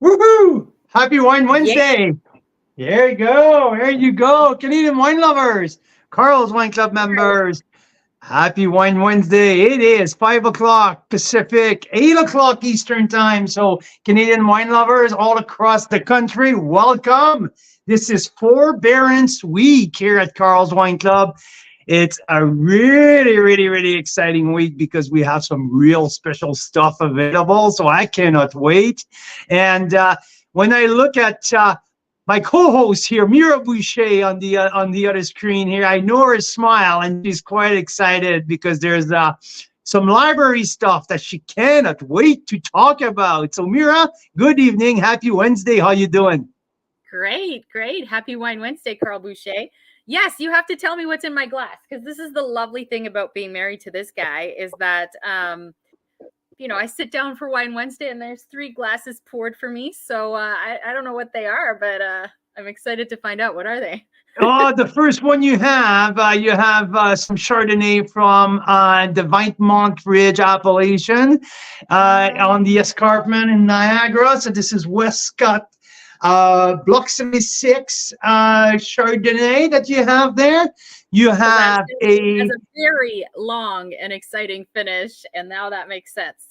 Woohoo! Happy Wine Yeah. Wednesday. There you go. There you go. Canadian wine lovers, Carl's Wine Club members. Happy Wine Wednesday. It is 5 o'clock Pacific, 8 o'clock Eastern time. So, Canadian wine lovers all across the country, welcome. This is Fort Berens week here at Carl's Wine Club. It's a really exciting week because we have some real special stuff available. So I cannot wait. And when I look at my co-host here, Mira Boucher, on the other screen here, I know her smile, and she's quite excited because there's some library stuff that she cannot wait to talk about. So Mira, good evening, happy Wednesday. How you doing? Great, great. Happy Wine Wednesday, Carl Boucher. Yes, you have to tell me what's in my glass because this is the lovely thing about being married to this guy is that, I sit down for Wine Wednesday and there's 3 glasses poured for me. So I don't know what they are, but I'm excited to find out. What are they? Oh, the first one you have some Chardonnay from the Vintemont Ridge appellation on the escarpment in Niagara. So this is Westcott Block 76 Chardonnay that you have there. You have It has a, a very long and exciting finish, and now that makes sense.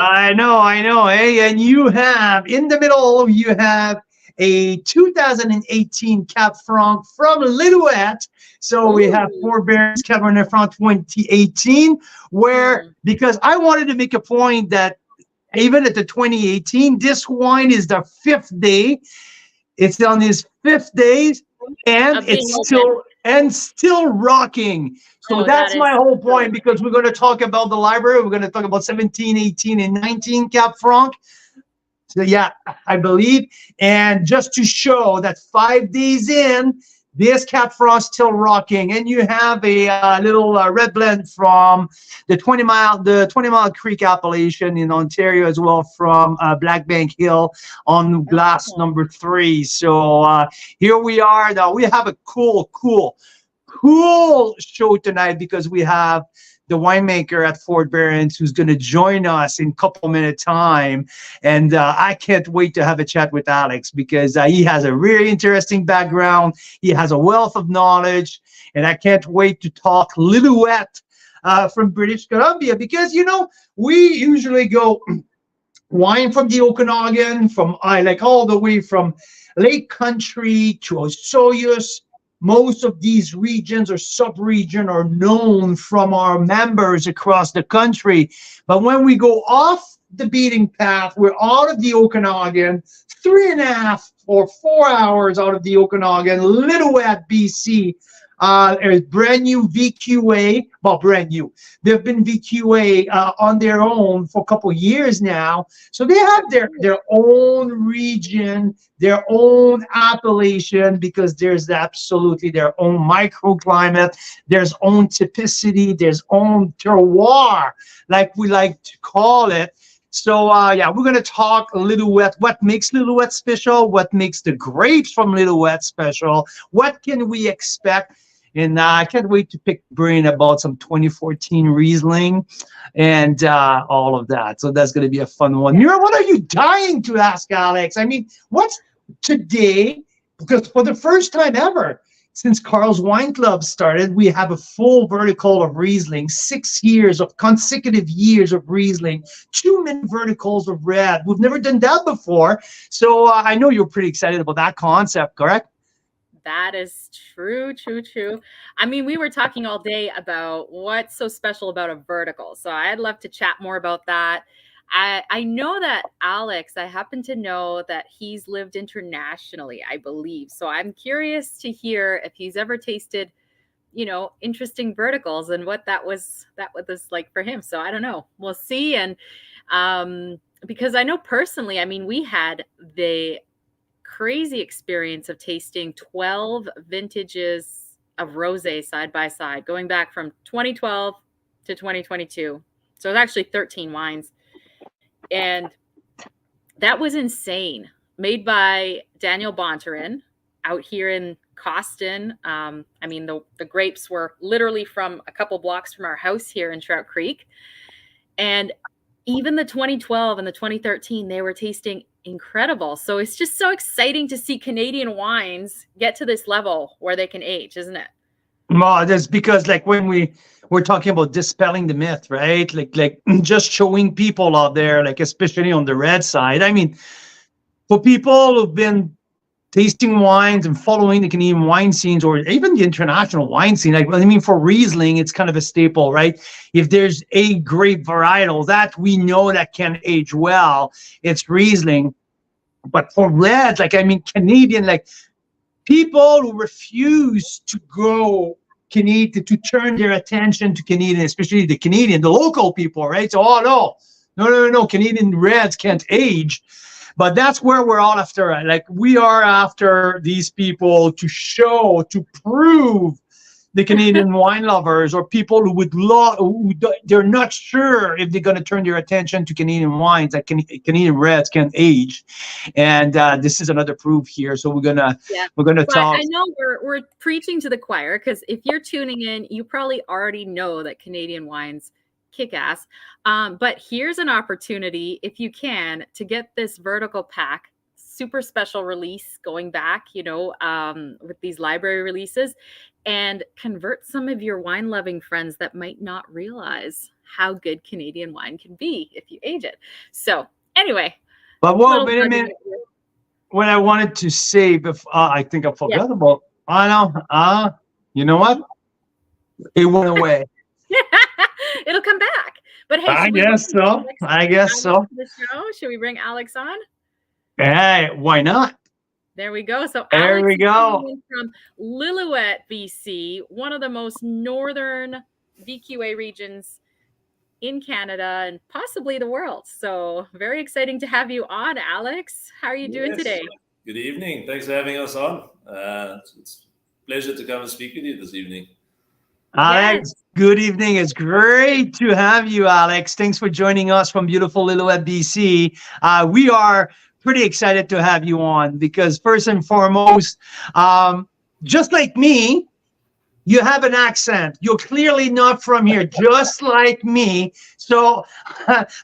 I know, eh? And you have in the middle, you have a 2018 Cab Franc from Lillooet. So we have Ooh. Fort Berens Cabernet Franc 2018, where Mm. because I wanted to make a point that even at the 2018, this wine is the fifth day. It's on his fifth days, and Of being it's open. still rocking. So Oh, that that's my is whole so point because we're going to talk about the library. We're going to talk about 17, 18, and 19 Cap Franc. So yeah, I believe. And just to show that 5 days in, this Cap Franc still rocking. And you have a little red blend from the 20 Mile Creek appellation in Ontario as well from Black Bank Hill on glass Oh. number 3. So here we are now. We have a cool show tonight because we have the winemaker at Fort Berens who's going to join us in a couple minute time. And I can't wait to have a chat with Alex because he has a really interesting background. He has a wealth of knowledge. And I can't wait to talk Lillooet from British Columbia because, we usually go wine from the Okanagan, from I like all the way from Lake Country to Osoyoos. Most of these regions or sub-region are known from our members across the country. But when we go off the beaten path, we're out of the Okanagan, 3.5 or 4 hours out of the Okanagan, Lillooet, BC. There's brand new VQA, well, brand new. They've been VQA on their own for a couple of years now. So they have their own region, their own appellation, because there's absolutely their own microclimate, there's own typicity, there's own terroir, like we like to call it. So yeah, we're gonna talk Lillooet. What makes Lillooet special? What makes the grapes from Lillooet special? What can we expect? And I can't wait to pick brain about some 2014 Riesling and all of that. So that's going to be a fun one. Mira, what are you dying to ask, Alex? I mean, what's today? Because for the first time ever, since Carl's Wine Club started, we have a full vertical of Riesling, 6 years of consecutive years of Riesling, too many verticals of red. We've never done that before. So I know you're pretty excited about that concept, correct? That is true, true, true. I mean, we were talking all day about what's so special about a vertical. So I'd love to chat more about that. I know that Alex, I happen to know that he's lived internationally, I believe. So I'm curious to hear if he's ever tasted, interesting verticals and what that was like for him. So I don't know. We'll see. And because I know personally, I mean, we had the crazy experience of tasting 12 vintages of rosé side by side, going back from 2012 to 2022. So it's actually 13 wines. And that was insane. Made by Daniel Bonterin out here in Costin. I mean, the grapes were literally from a couple blocks from our house here in Trout Creek. And even the 2012 and the 2013, they were tasting incredible. So it's just so exciting to see Canadian wines get to this level where they can age, isn't it? Well, that's because like when we're talking about dispelling the myth, right? Like just showing people out there, like especially on the red side. I mean, for people who've been tasting wines and following the Canadian wine scenes or even the international wine scene. Like, I mean, for Riesling, it's kind of a staple, right? If there's a grape varietal that we know that can age well, it's Riesling. But for reds, like, I mean, Canadian, like people who refuse to go Canadian, to turn their attention to Canadian, especially the local people, right? So, oh, no, Canadian reds can't age. But that's where we're all after. Like we are after these people to show, to prove the Canadian wine lovers or people who would they're not sure if they're going to turn their attention to Canadian wines that Canadian reds can age. And this is another proof here. So we're gonna talk. I know we're preaching to the choir because if you're tuning in, you probably already know that Canadian wines kick ass. But here's an opportunity, if you can, to get this vertical pack, super special release going back, with these library releases, and convert some of your wine loving friends that might not realize how good Canadian wine can be if you age it. So anyway. But whoa, wait a minute. What I wanted to say, I think I forgot about. You know what? It went away. It'll come back. But hey, I guess so. Should we bring Alex on? Hey, why not? There we go. So there we go. From Lillooet, BC, one of the most northern VQA regions in Canada and possibly the world. So very exciting to have you on, Alex. How are you doing today? Good evening. Thanks for having us on. It's a pleasure to come and speak with you this evening. Alex, good evening. It's great to have you, Alex. Thanks for joining us from beautiful Lillooet, BC. We are pretty excited to have you on because first and foremost, just like me, you have an accent. You're clearly not from here, just like me. So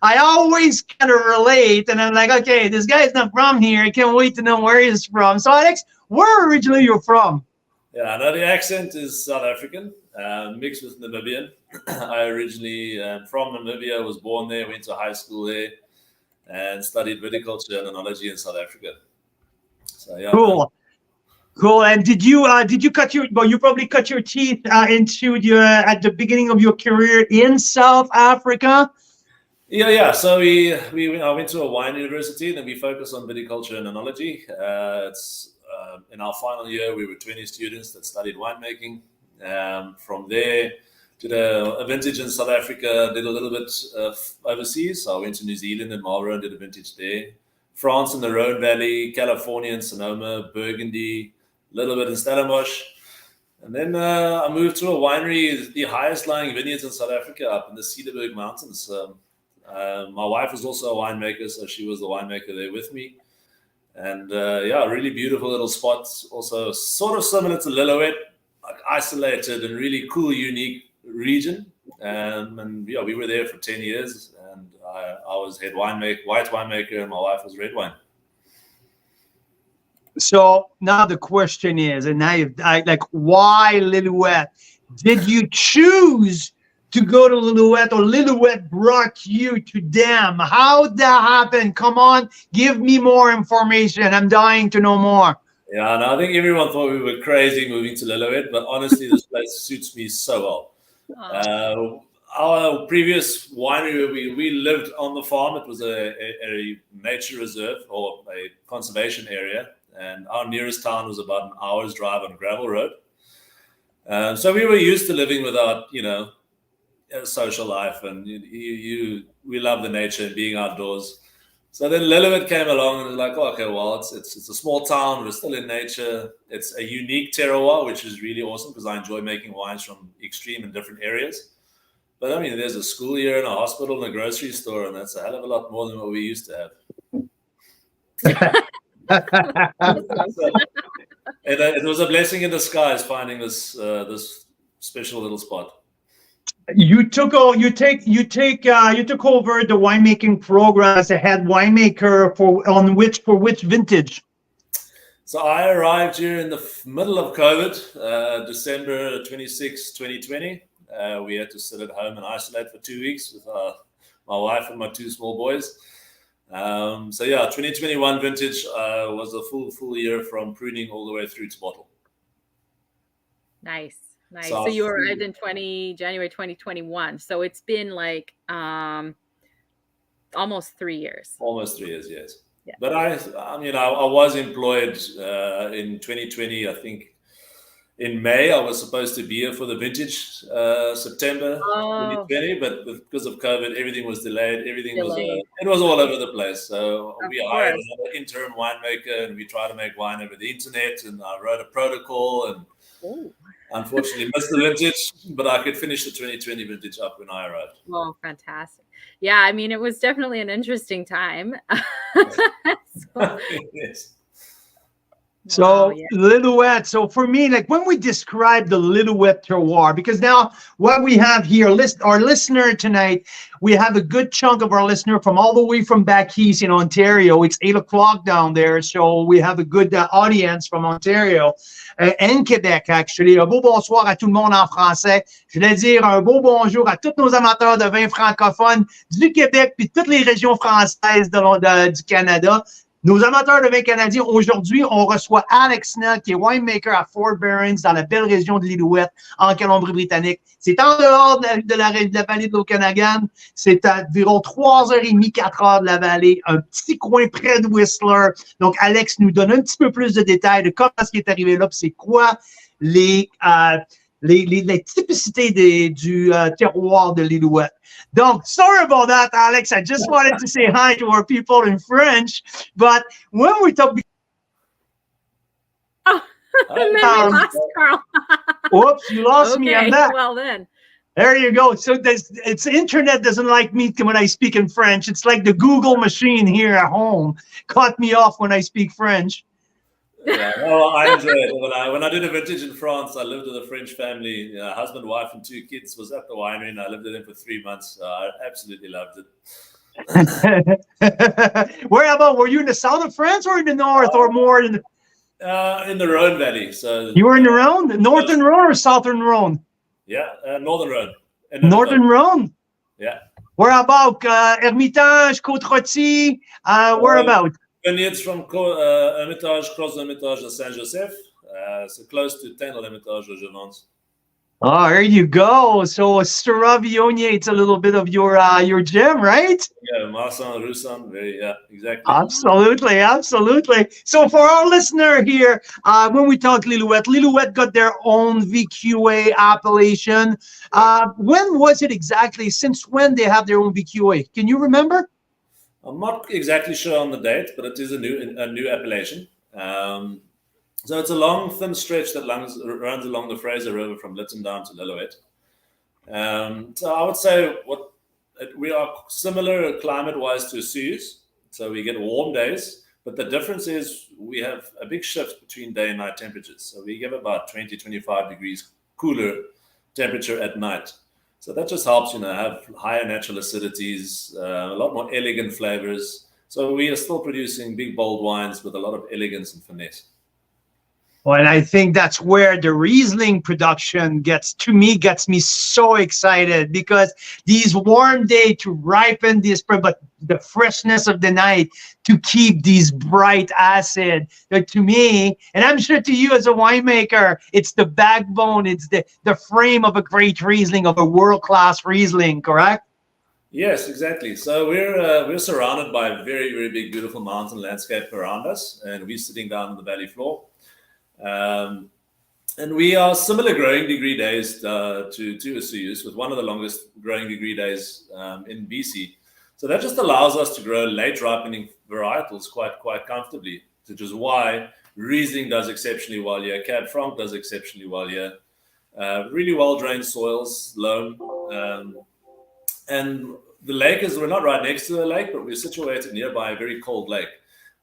I always kind of relate, and I'm like, okay, this guy's not from here. I can't wait to know where he's from. So Alex, where originally you're from? Yeah, I know the accent is South African, mixed with Namibian. I originally am from Namibia, was born there, went to high school there, and studied viticulture and enology in South Africa. So yeah. Cool. And did you cut your? Well, you probably cut your teeth at the beginning of your career in South Africa. Yeah. So I went to a wine university, and then we focused on viticulture and enology. It's in our final year, we were 20 students that studied winemaking. From there, did a vintage in South Africa, did a little bit overseas. So I went to New Zealand and Marlborough and did a vintage there. France in the Rhone Valley, California in Sonoma, Burgundy, a little bit in Stellenbosch. And then I moved to a winery, the highest lying vineyards in South Africa, up in the Cederberg Mountains. My wife was also a winemaker, so she was the winemaker there with me. And a really beautiful little spot, also sort of similar to Lillooet, like isolated and really cool, unique region. And we were there for 10 years, and I was white winemaker, and my wife was red wine. So now the question is, and now why Lillooet? Did you choose to go to Lillooet, or Lillooet brought you to them? How'd that happen? Come on, give me more information. I'm dying to know more. Yeah, and I think everyone thought we were crazy moving to Lillooet, but honestly, this place suits me so well. Our previous winery, we lived on the farm. It was a nature reserve or a conservation area, and our nearest town was about an hour's drive on a gravel road. So we were used to living without, a social life, and we love the nature and being outdoors. So then Lillooet came along and was like, oh, okay, well, it's a small town. We're still in nature. It's a unique terroir, which is really awesome because I enjoy making wines from extreme and different areas. But I mean, there's a school here and a hospital and a grocery store, and that's a hell of a lot more than what we used to have. It was a blessing in disguise finding this special little spot. You took you took over the winemaking program as a head winemaker for which vintage? So I arrived here in the middle of COVID, December 26, 2020. We had to sit at home and isolate for 2 weeks with my wife and my two small boys. So yeah, 2021 vintage was a full year from pruning all the way through to bottle. Nice. So you arrived in January 2021. So it's been like almost 3 years. Almost 3 years, yes. Yeah. But I mean, I was employed in 2020. I think in May I was supposed to be here for the vintage September 2020, but because of COVID, everything was delayed. Everything was it was all over the place. So we hired another interim winemaker, and we tried to make wine over the internet. And I wrote a protocol, and unfortunately missed the vintage, but I could finish the 2020 vintage up when I arrived. Oh, fantastic. Yeah, I mean, it was definitely an interesting time. Yes. So Lillooet. So for me, like when we describe the Lillooet terroir, because now what we have here, our listener tonight, we have a good chunk of our listener from all the way from back east in Ontario. It's 8:00 down there, so we have a good audience from Ontario and Québec, actually. Un beau bonsoir à tout le monde en français. Je voulais dire un beau bonjour à tous nos amateurs de vin francophones du Québec puis toutes les régions françaises du Canada. Nos amateurs de vin canadien, aujourd'hui, on reçoit Alex Nel, qui est winemaker à Fort Berens, dans la belle région de Lillooet, en Colombie-Britannique. C'est en dehors de la vallée de l'Okanagan. C'est à environ 3h30, 4h de la vallée, un petit coin près de Whistler. Donc, Alex nous donne un petit peu plus de détails de comment est-ce qui est arrivé là, puis c'est quoi les typicités du terroir de Lillooet. Donc, sorry about that, Alex. I just wanted to say hi to our people in French. But when we talk... Oh, and then we lost Carl. Whoops, you lost me. I'm back. Well, then. There you go. So it's internet doesn't like me when I speak in French. It's like the Google machine here at home cut me off when I speak French. Yeah, well, I enjoy it. When I did a vintage in France, I lived with a French family, husband, wife, and 2 kids. Was at the winery, and I lived with them for 3 months. So I absolutely loved it. Where about? Were you in the south of France or in the north, or more in the Rhone Valley? So you were in the Rhone, the northern Rhone or southern Rhone? Yeah, northern Rhone. Northern Rhone. Yeah. Where about? Hermitage, Côte-Rôtie. Where about? Vineyards from Hermitage, cross Hermitage and Saint-Joseph, so close to Tenel Hermitage or Genance. Oh, there you go. So Syrah Viognier, it's a little bit of your gem, right? Yeah, Marsan, Roussan, yeah, exactly. Absolutely. So for our listener here, when we talk Lillooet got their own VQA appellation. When was it exactly? Since when they have their own VQA? Can you remember? I'm not exactly sure on the date, but it is a new appellation. So it's a long, thin stretch that runs along the Fraser River from Lytton down to Lillooet. So I would say we are similar climate-wise to Suze. So we get warm days, but the difference is we have a big shift between day and night temperatures. So we get about 20, 25 degrees cooler temperature at night. So that just helps, have higher natural acidities, a lot more elegant flavors. So we are still producing big, bold wines with a lot of elegance and finesse. Well, and I think that's where the Riesling production gets me so excited, because these warm days to ripen this, but the freshness of the night to keep these bright acid. To me, and I'm sure to you as a winemaker, it's the backbone, it's the frame of a great Riesling, of a world-class Riesling, correct? Yes, exactly. So we're surrounded by a very, very big, beautiful mountain landscape around us, and we're sitting down on the valley floor. And we are similar growing degree days to Suze, with one of the longest growing degree days in BC. So that just allows us to grow late ripening varietals quite comfortably, which is why Riesling does exceptionally well here. Cab Franc does exceptionally well here. Really well drained soils, loam, and the lake we're not right next to the lake, but we're situated nearby a very cold lake.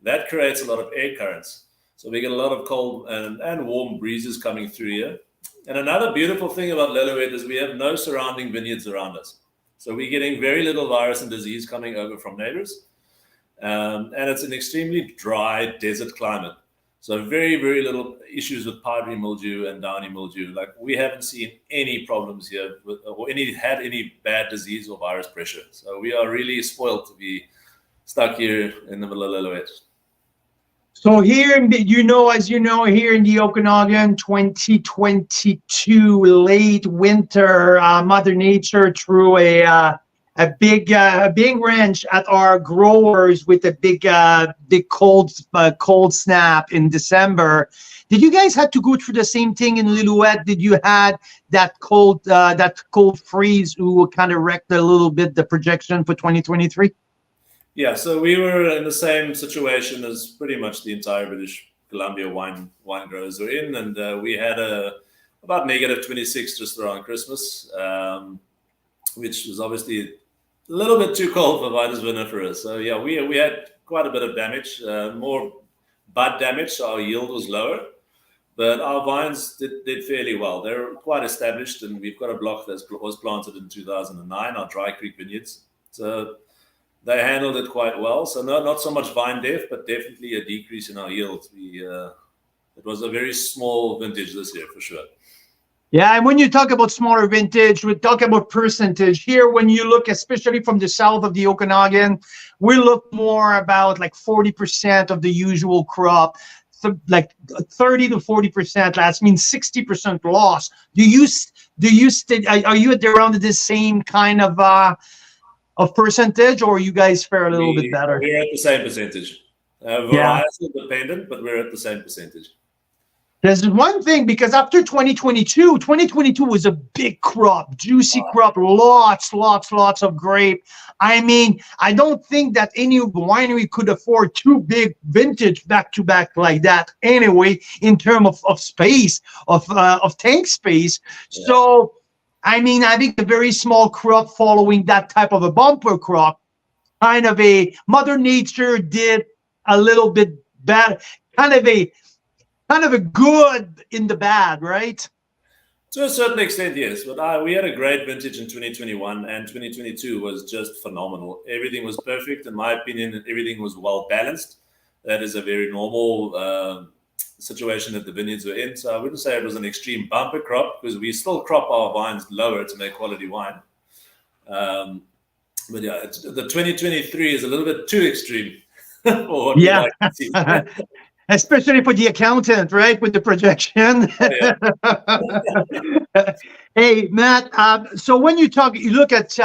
That creates a lot of air currents. So we get a lot of cold and warm breezes coming through here. And another beautiful thing about Lillooet is we have no surrounding vineyards around us. So we're getting very little virus and disease coming over from neighbors. And it's an extremely dry desert climate. So very, very little issues with powdery mildew and downy mildew. Like we haven't seen any problems here or had any bad disease or virus pressure. So we are really spoiled to be stuck here in the middle of Lillooet. So here, as you know, here in the Okanagan, 2022 late winter, Mother Nature threw a big wrench at our growers with a big cold snap in December. Did you guys have to go through the same thing in Lillooet? Did you had that cold freeze who kind of wrecked a little bit the projection for 2023? Yeah, so we were in the same situation as pretty much the entire British Columbia wine growers were in, and we had about -26 just around Christmas, which was obviously a little bit too cold for Vitis vinifera. So yeah, we had quite a bit of damage, more bud damage, so our yield was lower, but our vines did fairly well. They're quite established, and we've got a block that was planted in 2009, our Dry Creek vineyards. So they handled it quite well. So not so much vine death, but definitely a decrease in our yield. It was a very small vintage this year for sure. Yeah, and when you talk about smaller vintage, we talk about percentage. Here, when you look, especially from the south of the Okanagan, we look more about like 40% of the usual crop, so like 30 to 40% loss, means 60% loss. Are you around the same kind of percentage, or you guys fare a little bit better? We're at the same percentage. Varietal dependent, but we're at the same percentage. There's one thing, because after 2022 was a big crop, juicy crop, lots of grape. I mean, I don't think that any winery could afford two big vintage back to back like that anyway, in terms of space, of tank space. Yeah. So, I mean, I think the very small crop following that type of a bumper crop, kind of a Mother Nature did a little bit bad, kind of a good in the bad, right? To a certain extent, yes. But we had a great vintage in 2021, and 2022 was just phenomenal. Everything was perfect, in my opinion, and everything was well balanced. That is a very normal situation that the vineyards were in. So I wouldn't say it was an extreme bumper crop, because we still crop our vines lower to make quality wine. But yeah, the 2023 is a little bit too extreme for what we like to see. Especially for the accountant, right, with the projection. Hey, Matt. So when you look at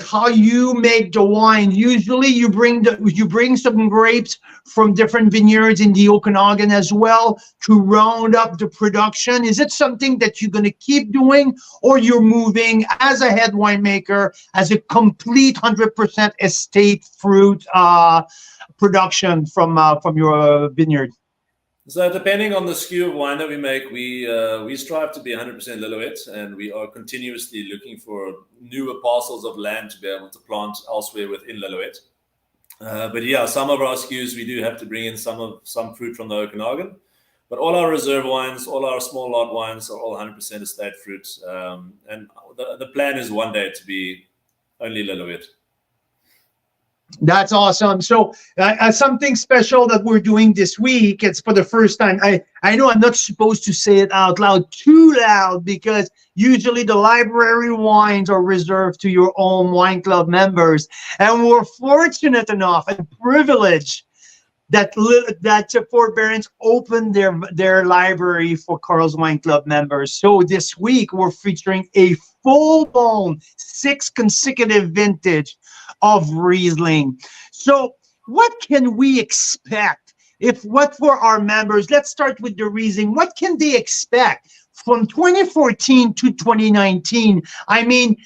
how you make the wine. Usually, you bring some grapes from different vineyards in the Okanagan as well to round up the production. Is it something that you're going to keep doing, or you're moving as a head winemaker as a complete 100% estate fruit production from your vineyard? So depending on the SKU of wine that we make, we strive to be 100% Lillooet, and we are continuously looking for newer parcels of land to be able to plant elsewhere within Lillooet. But yeah, some of our SKUs, we do have to bring in some fruit from the Okanagan. But all our reserve wines, all our small lot wines are all 100% estate fruits. And the plan is one day to be only Lillooet. That's awesome. So something special that we're doing this week, it's for the first time. I know I'm not supposed to say it out loud too loud, because usually the library wines are reserved to your own wine club members. And we're fortunate enough and privileged that Fort Berens opened their library for Carl's Wine Club members. So this week we're featuring a full-blown 6 consecutive vintage of Riesling. So what can we expect for our members? Let's start with the Riesling. What can they expect from 2014 to 2019? I mean,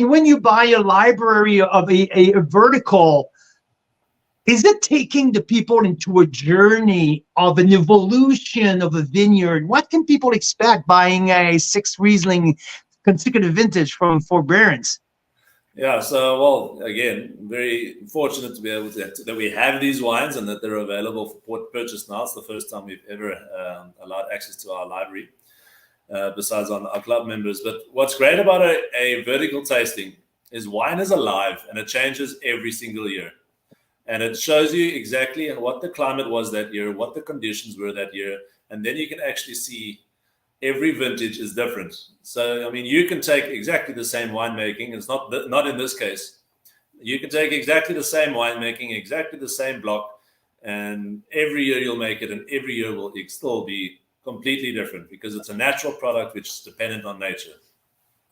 when you buy a library of a vertical, is it taking the people into a journey of an evolution of a vineyard? What can people expect buying a 6 Riesling consecutive vintage from Fort Berens? Yeah, so, well, again, very fortunate to be able that we have these wines and that they're available for purchase now. It's the first time we've ever allowed access to our library. besides on our club members. But what's great about a vertical tasting is wine is alive and it changes every single year. And it shows you exactly what the climate was that year, what the conditions were that year. And then you can actually see every vintage is different. So, I mean, you can take exactly the same winemaking. It's not in this case. You can take exactly the same winemaking, exactly the same block, and every year you'll make it, and every year will still be completely different because it's a natural product which is dependent on nature.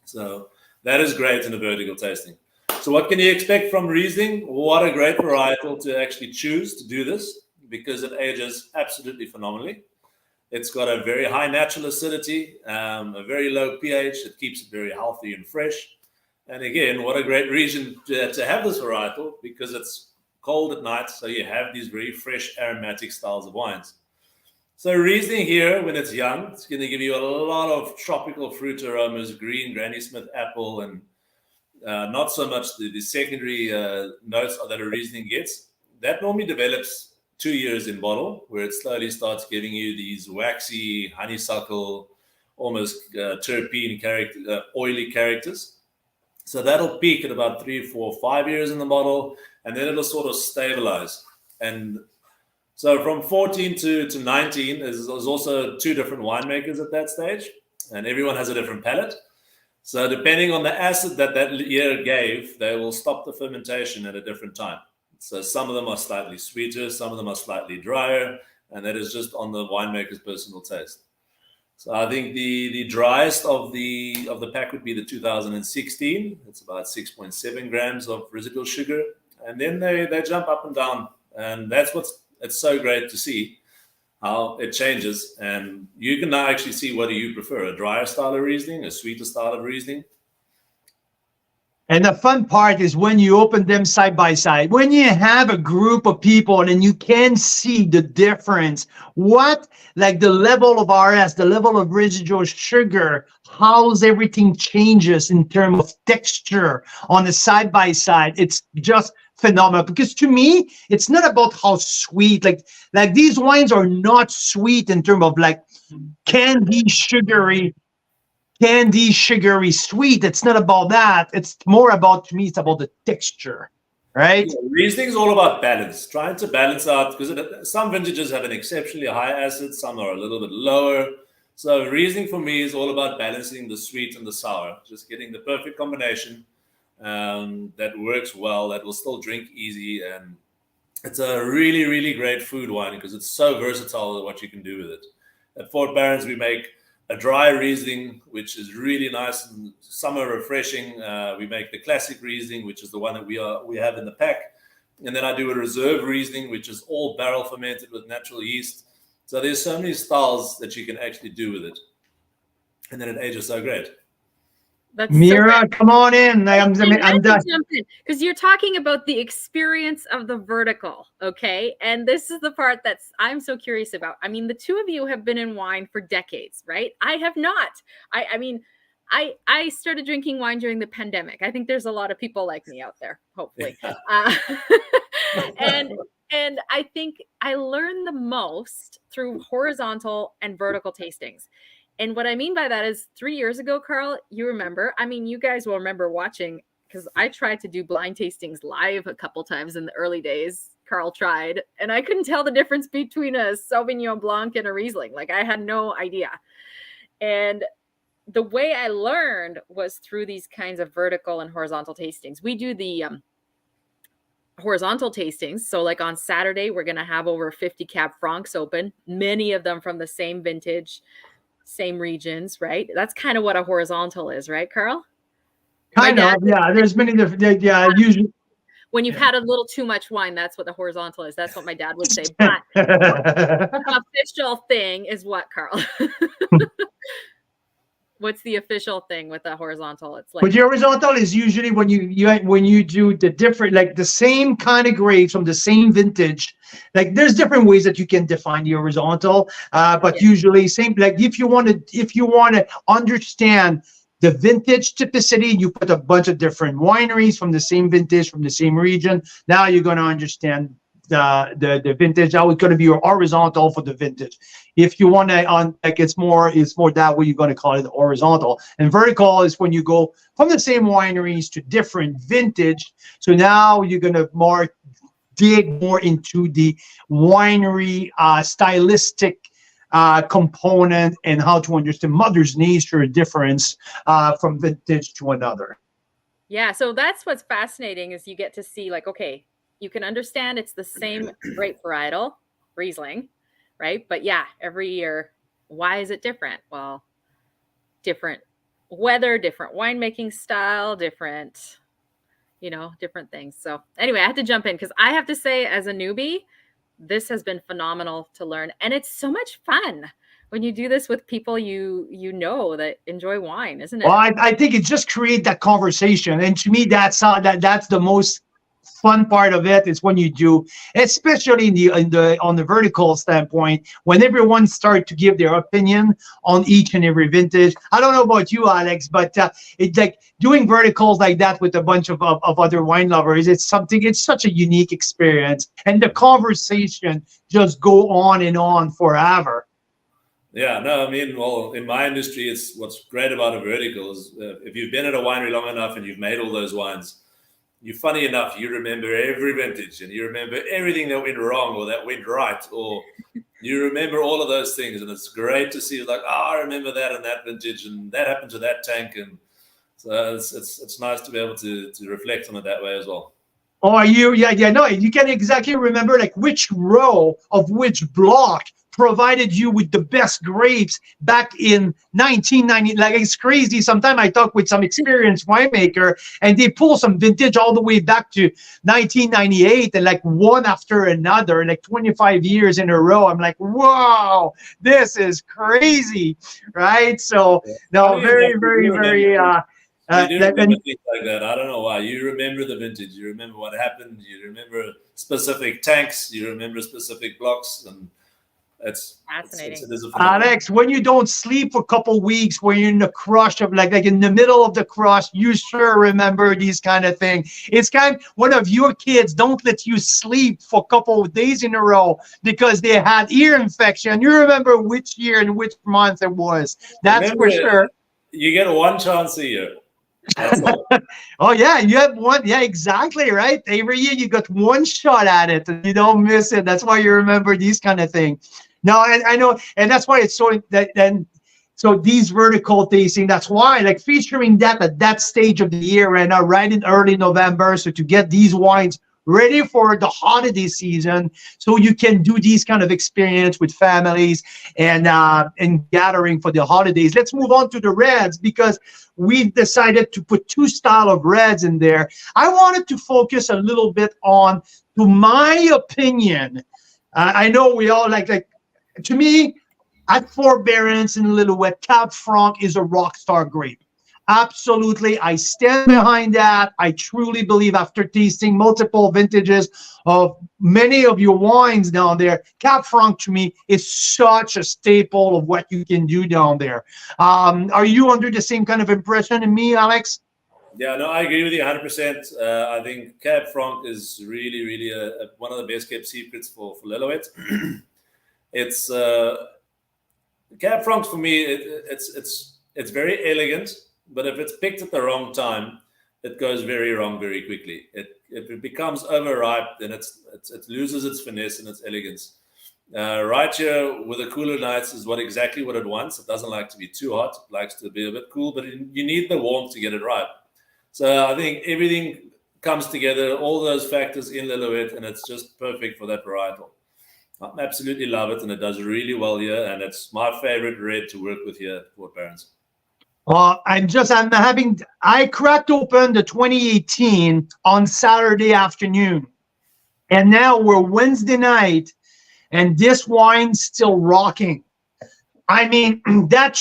So that is great in a vertical tasting. So what can you expect from Riesling? What a great varietal to actually choose to do this, because it ages absolutely phenomenally. It's got a very high natural acidity, a very low pH. It keeps it very healthy and fresh. And again, what a great region to have this varietal, because it's cold at night, so you have these very fresh aromatic styles of wines. So Riesling here, when it's young, it's going to give you a lot of tropical fruit aromas, green, Granny Smith apple, and not so much the secondary notes that a Riesling gets. That normally develops 2 years in bottle, where it slowly starts giving you these waxy, honeysuckle, almost terpene character, oily characters. So that'll peak at about 3, 4, 5 years in the bottle, and then it'll sort of stabilize. And so from 14 to 19, there's also 2 different winemakers at that stage, and everyone has a different palate. So depending on the acid that year gave, they will stop the fermentation at a different time. So some of them are slightly sweeter, some of them are slightly drier, and that is just on the winemaker's personal taste. So I think the driest of the pack would be the 2016. It's about 6.7 grams of residual sugar, and then they jump up and down, and it's so great to see how it changes. And you can now actually see what do you prefer, a drier style of Riesling, a sweeter style of Riesling. And the fun part is when you open them side by side, when you have a group of people and you can see the difference, like the level of RS, the level of residual sugar, how everything changes in terms of texture on the side by side. It's just phenomenal, because to me, it's not about how sweet, like these wines are not sweet in terms of like candy sugary sweet. It's not about that. It's more about, to me, it's about the texture, right? Yeah, Riesling is all about balance, trying to balance out, because some vintages have an exceptionally high acid, some are a little bit lower. So Riesling for me is all about balancing the sweet and the sour, just getting the perfect combination that works well, that will still drink easy. And it's a really, really great food wine because it's so versatile what you can do with it. At Fort Berens, we make a dry Riesling, which is really nice and summer refreshing. We make the classic Riesling, which is the one that we have in the pack. And then I do a reserve Riesling, which is all barrel fermented with natural yeast. So there's so many styles that you can actually do with it. And then it ages so great. That's Mira, so come on in. I'm done. Because you're talking about the experience of the vertical, okay? And this is the part I'm so curious about. I mean, the two of you have been in wine for decades, right? I have not. I started drinking wine during the pandemic. I think there's a lot of people like me out there, hopefully. And I think I learned the most through horizontal and vertical tastings. And what I mean by that is 3 years ago, Carl, you remember, I mean, you guys will remember watching, because I tried to do blind tastings live a couple times in the early days. Carl tried, and I couldn't tell the difference between a Sauvignon Blanc and a Riesling. Like, I had no idea. And the way I learned was through these kinds of vertical and horizontal tastings. We do the horizontal tastings. So like on Saturday, we're going to have over 50 Cab Francs open, many of them from the same vintage, same regions, right? That's kind of what a horizontal is, right, Carl? Kind of, yeah. There's many different, yeah, usually. When you've had a little too much wine, that's what the horizontal is. That's what my dad would say. But the official thing is what, Carl? What's the official thing with the horizontal? It's like, but your horizontal is usually when you do the different, like the same kind of grapes from the same vintage. Like there's different ways that you can define the horizontal, but usually same. Like if you want to understand the vintage typicity, you put a bunch of different wineries from the same vintage, from the same region. Now you're going to understand the vintage. That was going to be your horizontal for the vintage. If you want to like it's more that way, you're going to call it horizontal. And vertical is when you go from the same wineries to different vintage. So now you're going to dig more into the winery stylistic component and how to understand mother's nature difference from vintage to another. Yeah, so that's what's fascinating is you get to see like, okay, you can understand it's the same grape varietal, Riesling, right? But yeah, every year, why is it different? Well, different weather, different winemaking style, different, different things. So anyway, I had to jump in because I have to say, as a newbie, this has been phenomenal to learn. And it's so much fun when you do this with people you know that enjoy wine, isn't it? Well, I think it just creates that conversation. And to me, that's the most fun part of it is when you do, especially on the vertical standpoint, when everyone starts to give their opinion on each and every vintage. I don't know about you, Alex, but it's like doing verticals like that with a bunch of other wine lovers. It's such a unique experience, and the conversation just go on and on forever. Yeah, no, I mean, well, in my industry, it's what's great about a vertical is if you've been at a winery long enough and you've made all those wines, funny enough, you remember every vintage and you remember everything that went wrong or that went right, or you remember all of those things. And it's great to see like, oh, I remember that and that vintage and that happened to that tank. And so it's nice to be able to reflect on it that way as well. Oh, no, you can exactly remember like which row of which block provided you with the best grapes back in 1990. Like, it's crazy. Sometimes I talk with some experienced winemaker and they pull some vintage all the way back to 1998 and like one after another, like 25 years in a row. I'm like, wow, this is crazy, right? So no, very, very, very you do remember things like that. I don't know why. You remember the vintage. You remember what happened. You remember specific tanks. You remember specific blocks, and it's fascinating. Alex, when you don't sleep for a couple weeks, when you're in the crush of like in the middle of the crush, you sure remember these kind of things. It's kind of one of your kids don't let you sleep for a couple of days in a row because they had ear infection. You remember which year and which month it was. That's for sure. You get one chance a year. Oh yeah, you have one. Yeah, exactly right. Every year you got one shot at it, and you don't miss it. That's why you remember these kind of things. No, and I know, and that's why it's so that. And so these vertical tasting, that's why like featuring that at that stage of the year right now, right in early November, so to get these wines ready for the holiday season, so you can do these kind of experience with families and gathering for the holidays. Let's move on to the reds because we've decided to put two style of reds in there. I wanted to focus a little bit on, to my opinion, I know we all like to me, at Fort Berens and Lillooet, Cab Franc is a rock star grape. Absolutely. I stand behind that. I truly believe after tasting multiple vintages of many of your wines down there, Cab Franc to me is such a staple of what you can do down there. Are you under the same kind of impression in me, Alex? Yeah, no, I agree with you 100%. I think Cab Franc is really, really one of the best kept secrets for Lillooet. It's Cab Franc for me. It's very elegant. But if it's picked at the wrong time, it goes very wrong very quickly. If it becomes overripe, then it loses its finesse and its elegance. Right here with the cooler nights is exactly what it wants. It doesn't like to be too hot. It likes to be a bit cool, but you need the warmth to get it right. So I think everything comes together, all those factors in Lillooet, and it's just perfect for that varietal. I absolutely love it, and it does really well here, and it's my favorite red to work with here at Fort Berens. Well, I cracked open the 2018 on Saturday afternoon, and now we're Wednesday night, and this wine's still rocking. I mean, that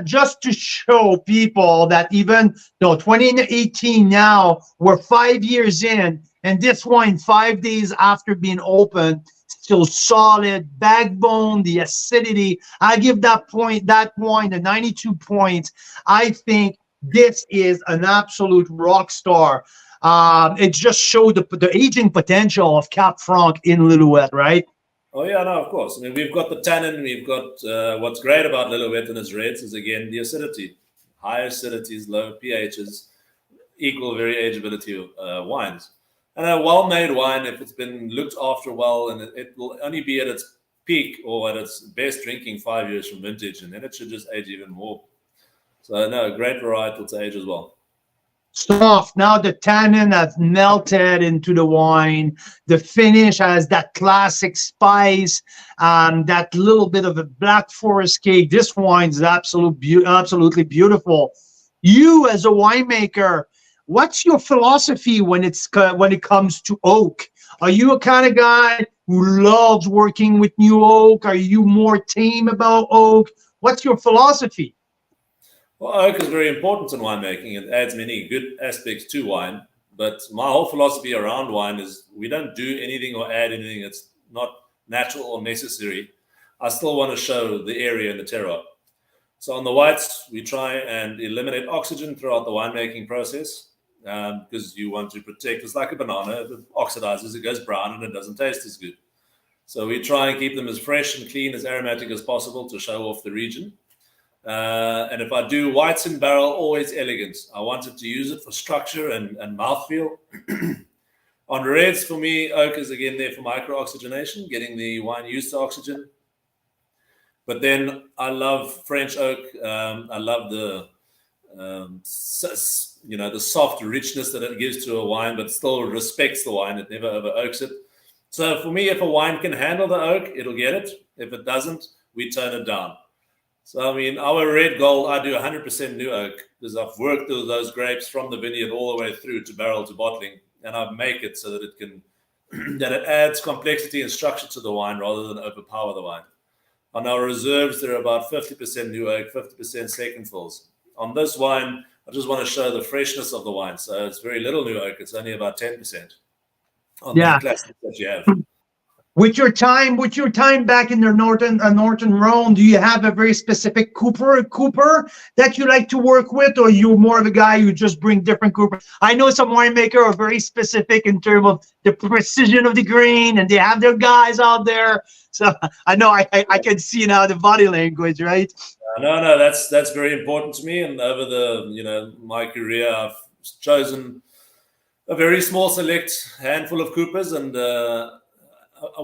just to show people that even though 2018 now, we're 5 years in, and this wine 5 days after being open, still solid, backbone, the acidity. I give that wine a 92 points. I think this is an absolute rock star. It just showed the aging potential of Cab Franc in Lillooet, right? Oh yeah, no, of course. I mean, we've got the tannin. We've got what's great about Lillooet and its reds is again the acidity, high acidities, low pHs, equal very ageability of wines. And a well-made wine, if it's been looked after well, and it will only be at its peak or at its best drinking 5 years from vintage, and then it should just age even more. So no, great varietal to age as well. Soft. Now the tannin has melted into the wine. The finish has that classic spice, that little bit of a black forest cake. This wine is absolutely beautiful. You as a winemaker, what's your philosophy when it comes to oak? Are you a kind of guy who loves working with new oak? Are you more tame about oak? What's your philosophy? Well, oak is very important in winemaking. It adds many good aspects to wine. But my whole philosophy around wine is we don't do anything or add anything that's not natural or necessary. I still want to show the area and the terroir. So on the whites, we try and eliminate oxygen throughout the winemaking process because you want to protect. It's like a banana. If it oxidizes, it goes brown and it doesn't taste as good. So we try and keep them as fresh and clean, as aromatic as possible to show off the region. And if I do whites in barrel, always elegant. I wanted to use it for structure and mouthfeel. On reds, for me, oak is again there for micro-oxygenation, getting the wine used to oxygen. But then I love French oak. I love the the soft richness that it gives to a wine, but still respects the wine. It never over oaks it. So for me, if a wine can handle the oak, it'll get it. If it doesn't, we turn it down. So, I mean, our red gold, I do 100% new oak because I've worked with those grapes from the vineyard all the way through to barrel to bottling, and I make it so that it can, that it adds complexity and structure to the wine rather than overpower the wine. On our reserves, they're about 50% new oak, 50% second fills. On this wine, I just want to show the freshness of the wine. So it's very little new oak. It's only about 10% on the classics that you have. With your time back in the northern Rhone, do you have a very specific cooper that you like to work with, or you're more of a guy who just bring different coopers? I know some winemaker are very specific in terms of the precision of the grain, and they have their guys out there. So I know I can see now the body language, right? No, that's very important to me. And over my career, I've chosen a very small select handful of coopers, and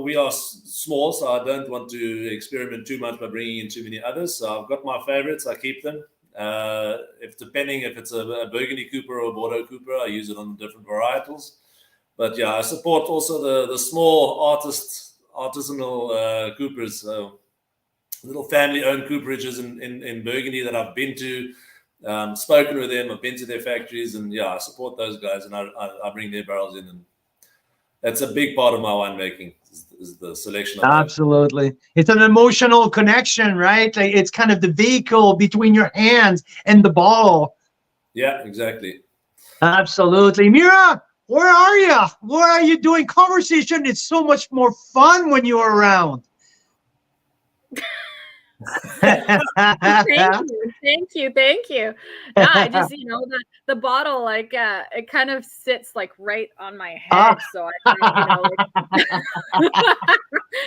we are small, so I don't want to experiment too much by bringing in too many others. So I've got my favorites. I keep them. If it's a Burgundy cooper or a Bordeaux cooper, I use it on different varietals. But yeah, I support also the small artisanal coopers, little family-owned cooperages in Burgundy that I've been to, spoken with them. I've been to their factories, and yeah, I support those guys, and I bring their barrels in, and that's a big part of my winemaking is the selection of absolutely. It's an emotional connection, right? Like it's kind of the vehicle between your hands and the bottle. Yeah, exactly. Absolutely. Mira, where are you? Where are you doing conversation? It's so much more fun when you're around. Thank you. No, I just the bottle it kind of sits like right on my head, so I it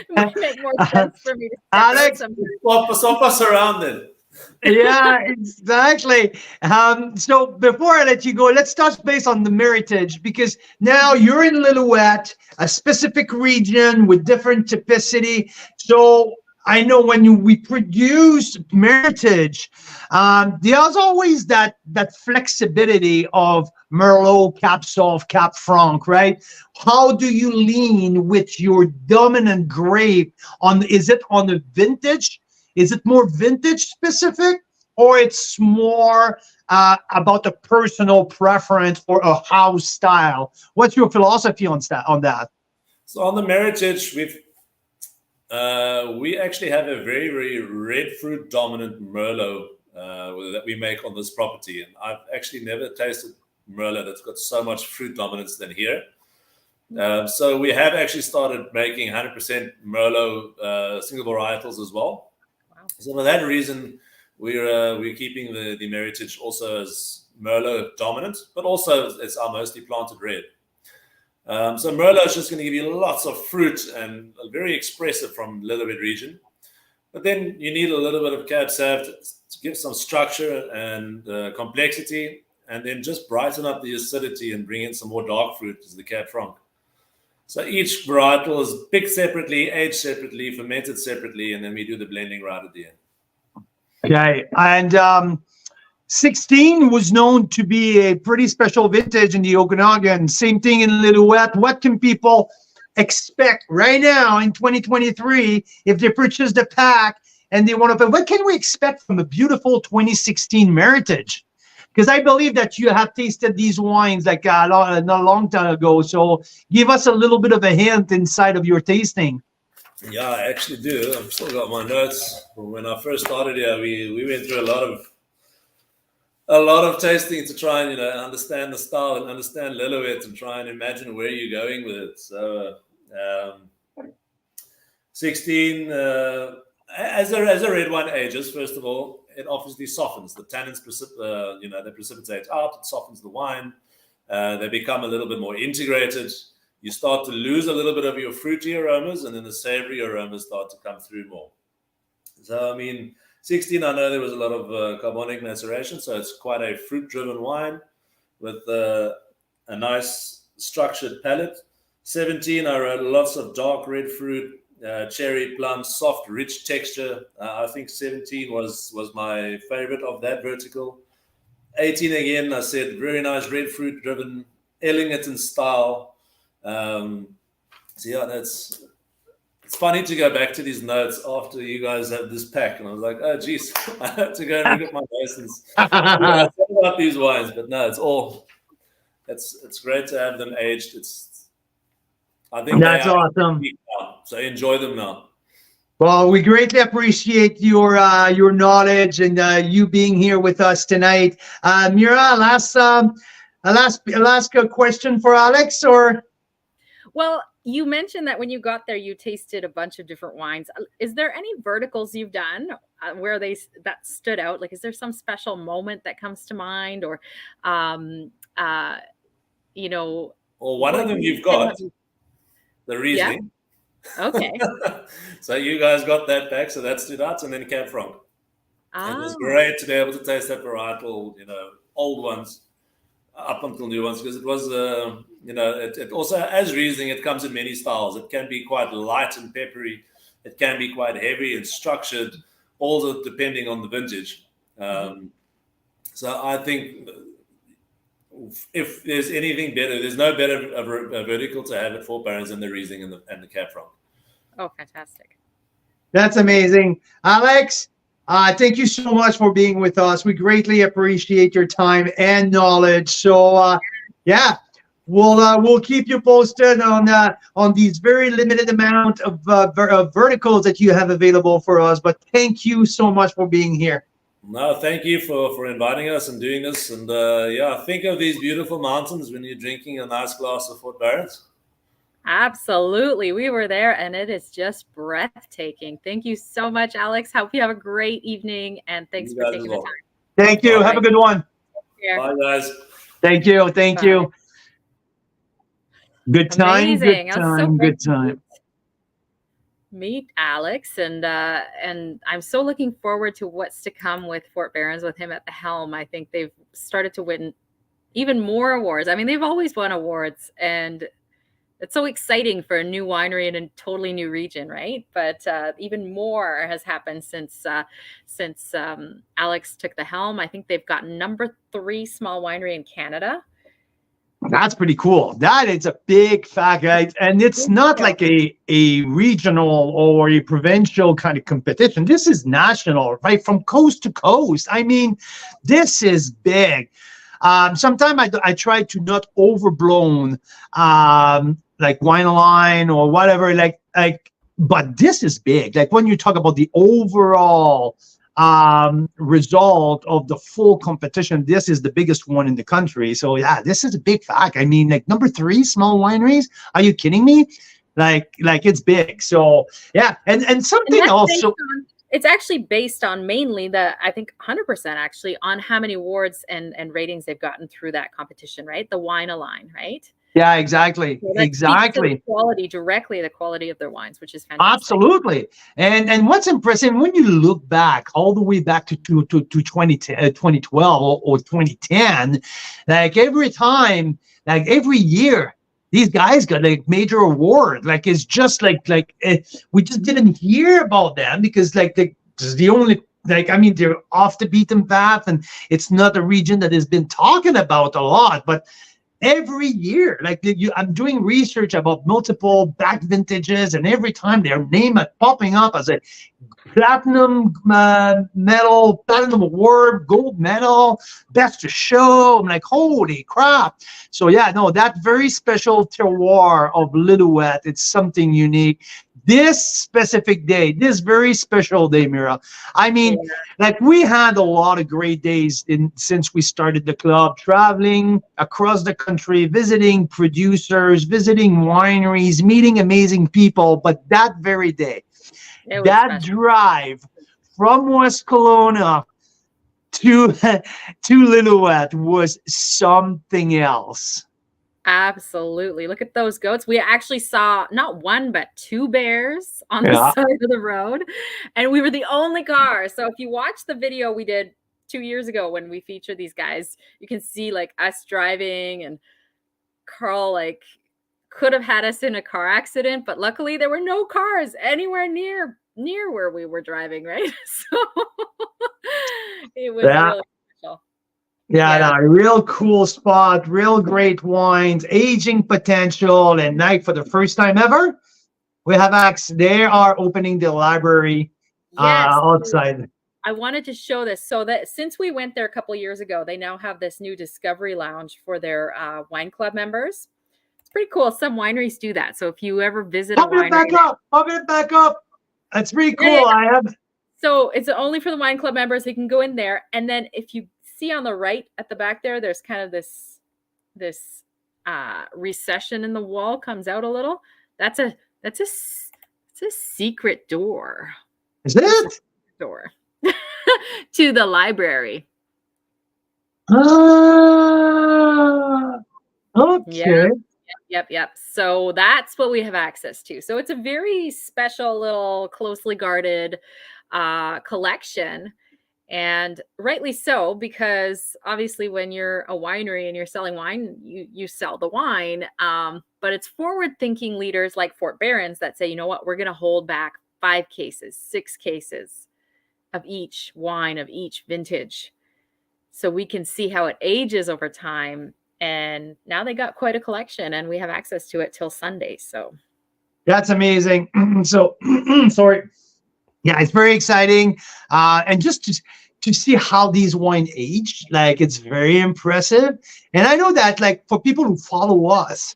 might make more sense for me to Alex, swap us around then. Yeah, exactly. So before I let you go, let's touch base on the Meritage, because now you're in Lillooet, a specific region with different typicity. So I know when we produce Meritage, there's always that flexibility of Merlot, Cab Sauv, Cab Franc, right? How do you lean with your dominant grape on? Is it on the vintage? Is it more vintage specific, or it's more about a personal preference or a house style? What's your philosophy on that? So on the Meritage, we actually have a very, very red fruit dominant Merlot that we make on this property. And I've actually never tasted Merlot that's got so much fruit dominance than here. So we have actually started making 100% Merlot single varietals as well. Wow. So for that reason, we're keeping the Meritage also as Merlot dominant, but also it's our mostly planted red. So Merlot is just going to give you lots of fruit and very expressive from Lillooet region. But then you need a little bit of Cab Sav to give some structure and complexity, and then just brighten up the acidity and bring in some more dark fruit as the Cab Franc. So each varietal is picked separately, aged separately, fermented separately, and then we do the blending right at the end. Okay, and 16 was known to be a pretty special vintage in the Okanagan. Same thing in Lillooet. What can people expect right now in 2023 if they purchase the pack and they want to? What can we expect from a beautiful 2016 Meritage? Because I believe that you have tasted these wines like not a long time ago. So give us a little bit of a hint inside of your tasting. Yeah, I actually do. I've still got my notes from when I first started here. We went through a lot of tasting to try and understand the style and understand Lillooet and try and imagine where you're going with it. So 16 as a red wine ages, first of all, it obviously softens. The tannins they precipitate out. It softens the wine. They become a little bit more integrated. You start to lose a little bit of your fruity aromas, and then the savory aromas start to come through more. So, I mean, 16, I know there was a lot of carbonic maceration, so it's quite a fruit-driven wine with a nice structured palate. 17, I wrote lots of dark red fruit, cherry, plum, soft, rich texture. I think 17 was my favorite of that vertical. 18, again, I said very nice red fruit-driven, elegant in style. So yeah, it's funny to go back to these notes after you guys have this pack, and I was like, oh geez, I have to go and look at my notes and talk about these wines. But no, it's great to have them aged. I think that's awesome. So enjoy them now. Well, we greatly appreciate your knowledge and you being here with us tonight. Mira, last question for Alex, or? Well, you mentioned that when you got there, you tasted a bunch of different wines. Is there any verticals you've done where that stood out? Like, is there some special moment that comes to mind, or, Well, one of them you've got, the Riesling. Yeah? Okay. So you guys got that back, so that stood out, and then Cab Franc. It was great to be able to taste that varietal, old ones up until new ones, because it was, it also, as Riesling, it comes in many styles. It can be quite light and peppery. It can be quite heavy and structured, also depending on the vintage. So I think if there's anything better, there's no better a vertical to have at Fort Berens than the Riesling and the Cab Franc. Oh, fantastic. That's amazing. Alex, thank you so much for being with us. We greatly appreciate your time and knowledge. So, we'll keep you posted on these very limited amount of verticals that you have available for us. But thank you so much for being here. No, thank you for inviting us and doing this. And think of these beautiful mountains when you're drinking a nice glass of Fort Berens. Absolutely. We were there, and it is just breathtaking. Thank you so much, Alex. Hope you have a great evening, and thanks for taking the time. Thank you. Have a good one. Bye, guys. Thank you. Thank you. Good time. Amazing. Good time. Good time. Meet Alex, and I'm so looking forward to what's to come with Fort Berens with him at the helm. I think they've started to win even more awards. I mean, they've always won awards, and it's so exciting for a new winery in a totally new region, right? But even more has happened since Alex took the helm. I think they've got number 3 small winery in Canada. That's pretty cool. That is a big fact, right? And it's not like a regional or a provincial kind of competition. This is national, right? From coast to coast. I mean, this is big. Sometimes I try to not overblown like wine line or whatever, but this is big. Like when you talk about the overall result of the full competition, this is the biggest one in the country. So yeah, this is a big fact. I mean, like number 3 small wineries. Are you kidding me? Like it's big. So yeah, and something also. It's actually based on mainly I think 100% actually on how many awards and ratings they've gotten through that competition, right? The Wine Align, right? Yeah, exactly. So that speaks to the quality directly, the quality of their wines, which is fantastic. Absolutely. And what's impressive, when you look back all the way back to 2010, 2012 or 2010, like every time, like every year, these guys got like major award. Like it's just we just didn't hear about them because like the only, like, I mean, they're off the beaten path and it's not a region that has been talking about a lot, but every year, I'm doing research about multiple back vintages, and every time their name is popping up as a platinum medal, platinum award, gold medal, best of show. I'm like, holy crap. So yeah, no, that very special terroir of Lillooet, it's something unique. This specific day, this very special day, Mira. I mean, like we had a lot of great days since we started the club, traveling across the country, visiting producers, visiting wineries, meeting amazing people. But that very day, that drive from West Kelowna to Lillooet was something else. Absolutely. Look at those goats. We actually saw not one, but two bears on the side of the road. And we were the only car. So if you watch the video we did 2 years ago when we featured these guys, you can see like us driving, and Carl like could have had us in a car accident, but luckily there were no cars anywhere near where we were driving, right? So it was really special. Yeah, no, real cool spot, real great wines, aging potential, and like for the first time ever, we have they are opening the library outside. I wanted to show this. So that since we went there a couple of years ago, they now have this new Discovery Lounge for their wine club members. It's pretty cool. Some wineries do that. So if you ever visit a winery, pop it back up. That's pretty cool. So it's only for the wine club members. They can go in there, and then if you see on the right at the back there's kind of this recession in the wall, comes out a little. That's a secret door. Is it? Door to the library. Okay. Yep. So that's what we have access to. So it's a very special little closely guarded collection. And rightly so, because obviously when you're a winery and you're selling wine, you sell the wine. But it's forward-thinking leaders like Fort Berens that say, you know what, we're going to hold back 5 cases, 6 cases of each wine, of each vintage, so we can see how it ages over time. And now they got quite a collection, and we have access to it till Sunday. So that's amazing. So sorry. Yeah, it's very exciting. And just to see how these wine age, like it's very impressive. And I know that like for people who follow us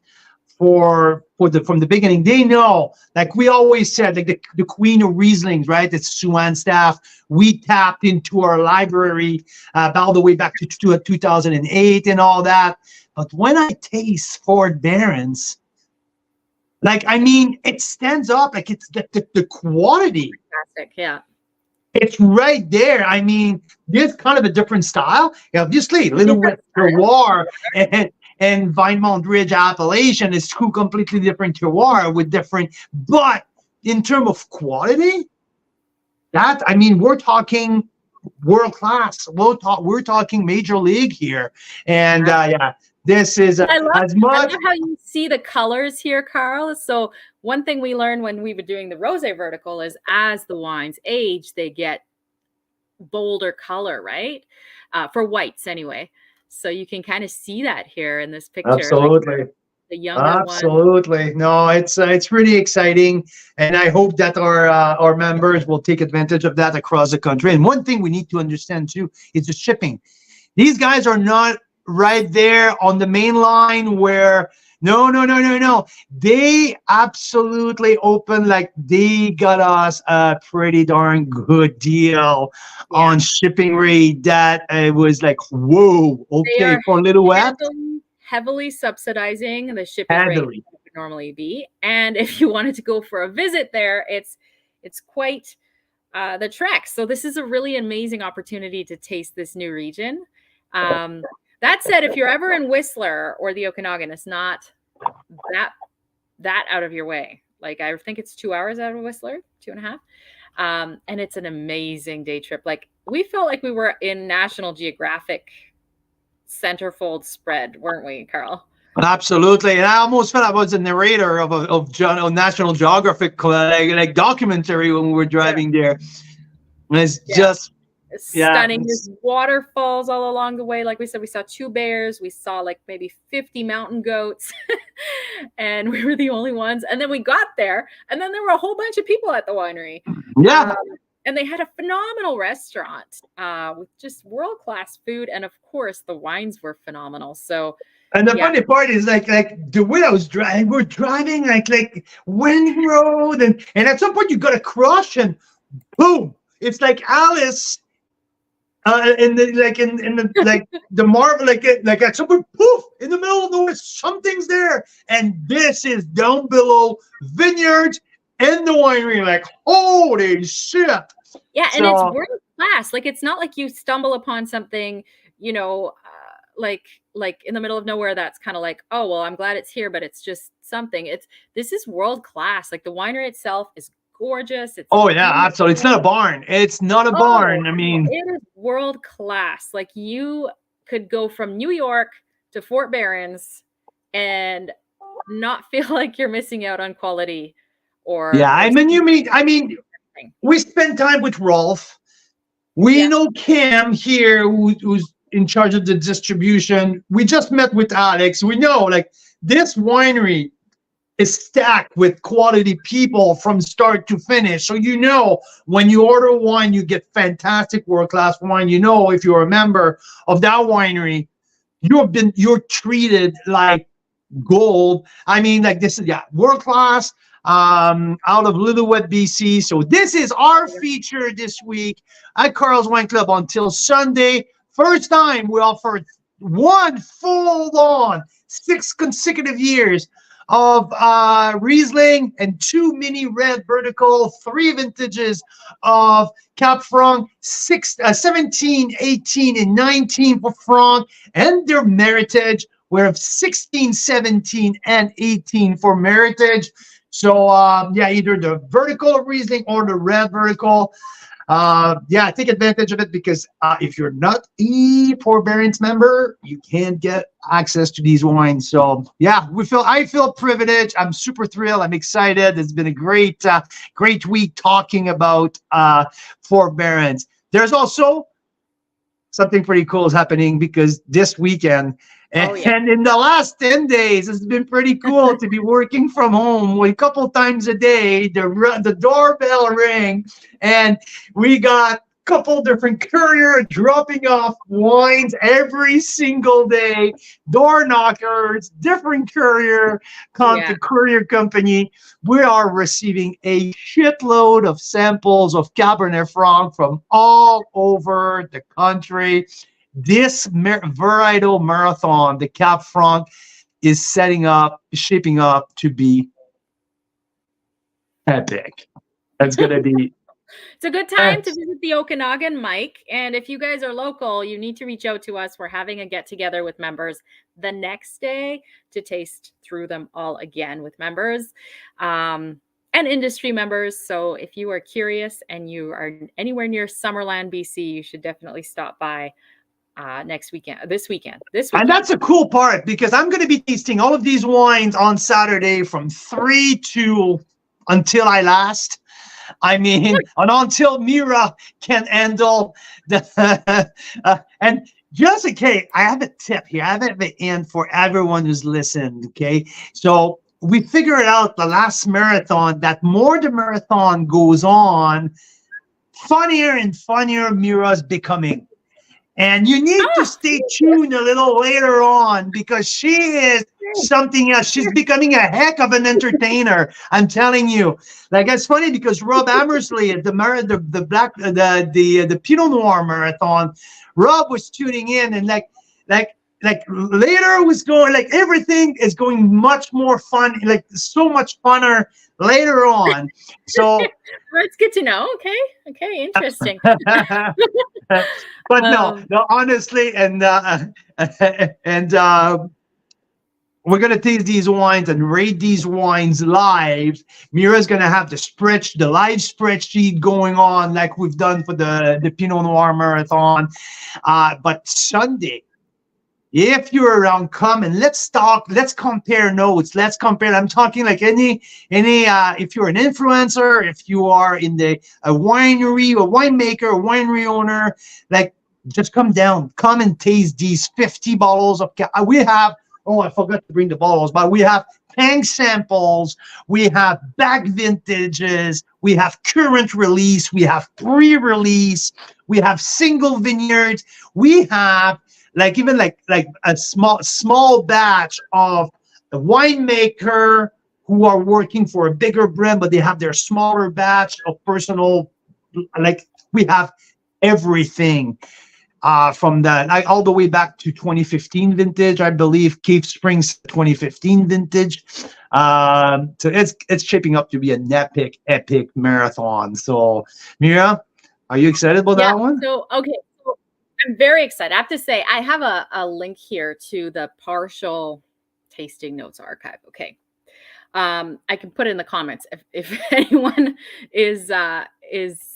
from the beginning, they know, like we always said, like the queen of Rieslings, right? It's Sue-Ann Staff. We tapped into our library all the way back to 2008 and all that. But when I taste Fort Berens, like, I mean, it stands up, like it's the quality. Fantastic, yeah. It's right there. I mean, there's kind of a different style. Obviously, Lillooet terroir and Vinemont Ridge appellation is 2 completely different terroir with different, but in terms of quality, that, I mean, we're talking world class. We're talking major league here. And yeah, this is I love how you see the colors here, Carl. So one thing we learned when we were doing the rosé vertical is as the wines age, they get bolder color, right? For whites anyway. So you can kind of see that here in this picture. Absolutely. Like the younger Absolutely. one. No, it's really exciting. And I hope that our members will take advantage of that across the country. And one thing we need to understand too is the shipping. These guys are not right there on the main line where no. They absolutely open, like they got us a pretty darn good deal on shipping rate that it was like, whoa, okay, for Lillooet. Heavily subsidizing the shipping rate that would normally be. And if you wanted to go for a visit there, it's quite the trek. So this is a really amazing opportunity to taste this new region. That said, if you're ever in Whistler or the Okanagan, it's not that out of your way. Like, I think it's 2 hours out of Whistler, 2.5. And it's an amazing day trip. Like, we felt like we were in National Geographic centerfold spread, weren't we, Carl? Absolutely. And I almost felt I was a narrator of a National Geographic like documentary when we were driving there. And it's just stunning. There's waterfalls all along the way. Like we said, we saw 2 bears. We saw like maybe 50 mountain goats. And we were the only ones. And then we got there, and then there were a whole bunch of people at the winery. Yeah. And they had a phenomenal restaurant with just world-class food. And of course, the wines were phenomenal. So, and the funny part is like the way I was driving, we're driving like windy road, and at some point you got to crush, and boom, it's like Alice in the Marvel, like at some point, poof, in the middle of nowhere, something's there, and this is down below vineyards and the winery. Like, holy shit! Yeah, and it's world class. Like, it's not like you stumble upon something, you know, like in the middle of nowhere that's kind of like, oh well, I'm glad it's here, but it's just something. This is world class. Like, the winery itself is gorgeous. It's absolutely. It's not a barn. It's not a barn. I mean, it is world class. Like, you could go from New York to Fort Berens and not feel like you're missing out on quality. Or I mean, we spend time with Rolf. We know Cam here, who's in charge of the distribution. We just met with Alex. We know, like, this winery is stacked with quality people from start to finish. So, you know, when you order wine, you get fantastic world-class wine. You know, if you're a member of that winery, you're treated like gold. I mean, like, this is world-class. Out of Lillooet, BC. So this is our feature this week at Carl's Wine Club until Sunday. First time we offered one full-on 6 consecutive years of Riesling and 2 mini red vertical, 3 vintages of Cab Franc, 17, 18, and 19 for Franc, and their Meritage. We have 16, 17, and 18 for Meritage. So, either the vertical Riesling or the red vertical. Take advantage of it, because if you're not a Fort Berens member, you can't get access to these wines. So, I feel privileged. I'm super thrilled. I'm excited. It's been a great week talking about Fort Berens. There's also something pretty cool is happening, because this weekend, and in the last 10 days, it's been pretty cool to be working from home a couple times a day. The doorbell ring, and we got a couple different courier dropping off wines every single day. Door knockers, different courier company. We are receiving a shitload of samples of Cabernet Franc from all over the country. This varietal marathon, the Cab Franc, is shaping up to be epic. It's going to be. It's a good time to visit the Okanagan, Mike. And if you guys are local, you need to reach out to us. We're having a get-together with members the next day to taste through them all again with members and industry members. So if you are curious and you are anywhere near Summerland, BC, you should definitely stop by this weekend. And that's a cool part, because I'm going to be tasting all of these wines on Saturday from 3 to until I last. I mean, and until Mira can handle the and just in case, I have a tip here. I have at the end for everyone who's listened. Okay, so we figured out the last marathon that more the marathon goes on, funnier and funnier Mira's becoming. And you need to stay tuned a little later on, because she is something else. She's becoming a heck of an entertainer. I'm telling you. Like, it's funny, because Rob Amersley at the Pinot Noir marathon, Rob was tuning in, and like like later was going, like everything is going much more fun, like so much funner later on. So That's good to know. Okay, interesting. but no, honestly, and we're gonna taste these wines and rate these wines live. Mira's gonna have the live spreadsheet going on like we've done for the Pinot Noir Marathon. But Sunday, if you're around, come and let's talk. Let's compare notes. Let's compare. I'm talking like any. If you're an influencer, if you are in a winery, a winemaker, a winery owner, like just come down, come and taste these 50 bottles of. We have. Oh, I forgot to bring the bottles, but we have tank samples, we have back vintages, we have current release, we have pre-release, we have single vineyards, we have even a small batch of a winemaker who are working for a bigger brand, but they have their smaller batch of personal, we have everything. From that, all the way back to 2015 vintage, I believe Cave Springs 2015 vintage. So it's shaping up to be an epic marathon. So Mira, are you excited about that one? So I'm very excited. I have to say, I have a link here to the partial tasting notes archive. Okay, I can put it in the comments if anyone is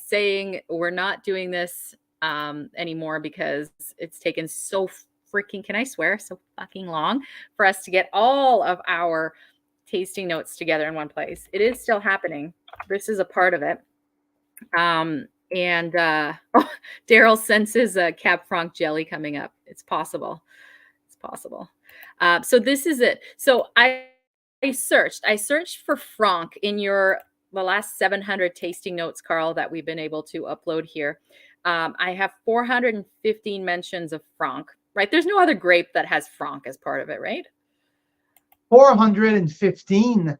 saying we're not doing this anymore because it's taken so freaking, can I swear, so fucking long for us to get all of our tasting notes together in one place. It is still happening. This is a part of it. Daryl senses a Cab Franc jelly coming up. It's possible. So this is it. So I searched for Franc in the last 700 tasting notes, Carl, that we've been able to upload here. I have 415 mentions of Franc, right? There's no other grape that has Franc as part of it, right? 415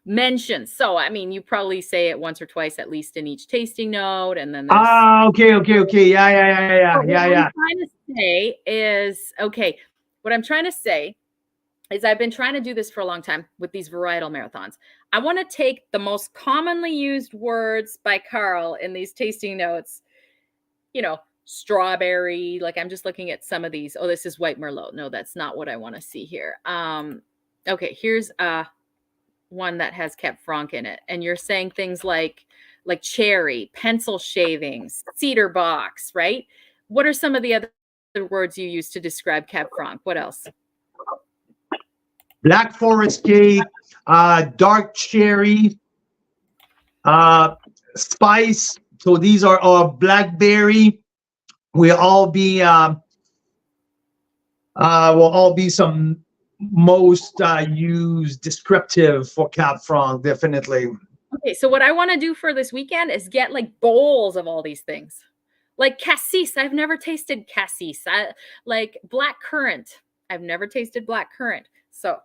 mentions. So, I mean, you probably say it once or twice, at least in each tasting note. And then there's... okay. Yeah. What I'm trying to say is, what I'm trying to say is I've been trying to do this for a long time with these varietal marathons. I want to take the most commonly used words by Carl in these tasting notes, strawberry, like I'm just looking at some of these. Oh, this is white Merlot. No, that's not what I want to see here. Okay, here's one that has Cab Franc in it. And you're saying things like cherry, pencil shavings, cedar box, right? What are some of the other words you use to describe Cab Franc? What else? Black forest cake, dark cherry, spice. So these are blackberry. Will all be some most used descriptive for Cab Franc, definitely. Okay, so what I want to do for this weekend is get bowls of all these things. Like cassis, I've never tasted cassis. Like black currant, I've never tasted black currant. So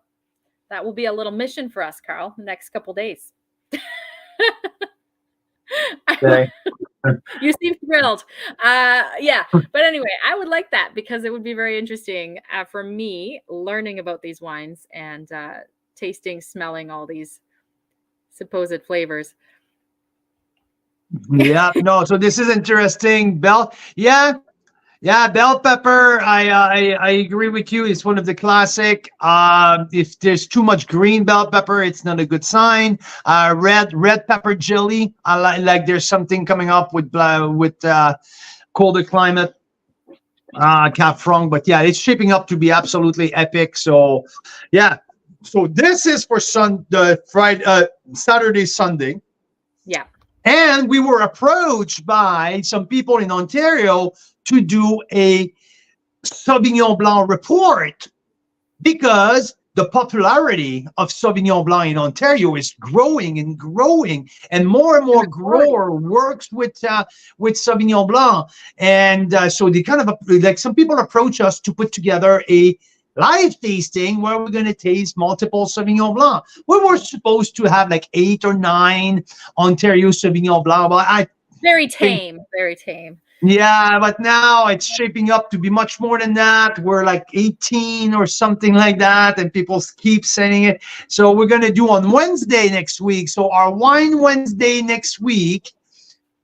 that will be a little mission for us, Carl, the next couple days. Okay. You seem thrilled. Yeah. But anyway, I would like that because it would be very interesting for me learning about these wines and tasting, smelling all these supposed flavors. Yeah, no, so this is interesting. Bell pepper. I agree with you. It's one of the classic. If there's too much green bell pepper, it's not a good sign. Red pepper jelly. I like there's something coming up with colder climate. Cab Franc, but yeah, it's shaping up to be absolutely epic. So yeah, so this is for Saturday, Sunday. Yeah. And we were approached by some people in Ontario to do a Sauvignon Blanc report because the popularity of Sauvignon Blanc in Ontario is growing, and more grower works with Sauvignon Blanc. And so they kind of some people approach us to put together a live tasting where we're going to taste multiple Sauvignon Blanc. We were supposed to have 8 or 9 Ontario Sauvignon Blanc, but very tame. Yeah, but now it's shaping up to be much more than that. We're like 18 or something like that, and people keep saying it. So we're going to do on Wednesday next week. So our Wine Wednesday next week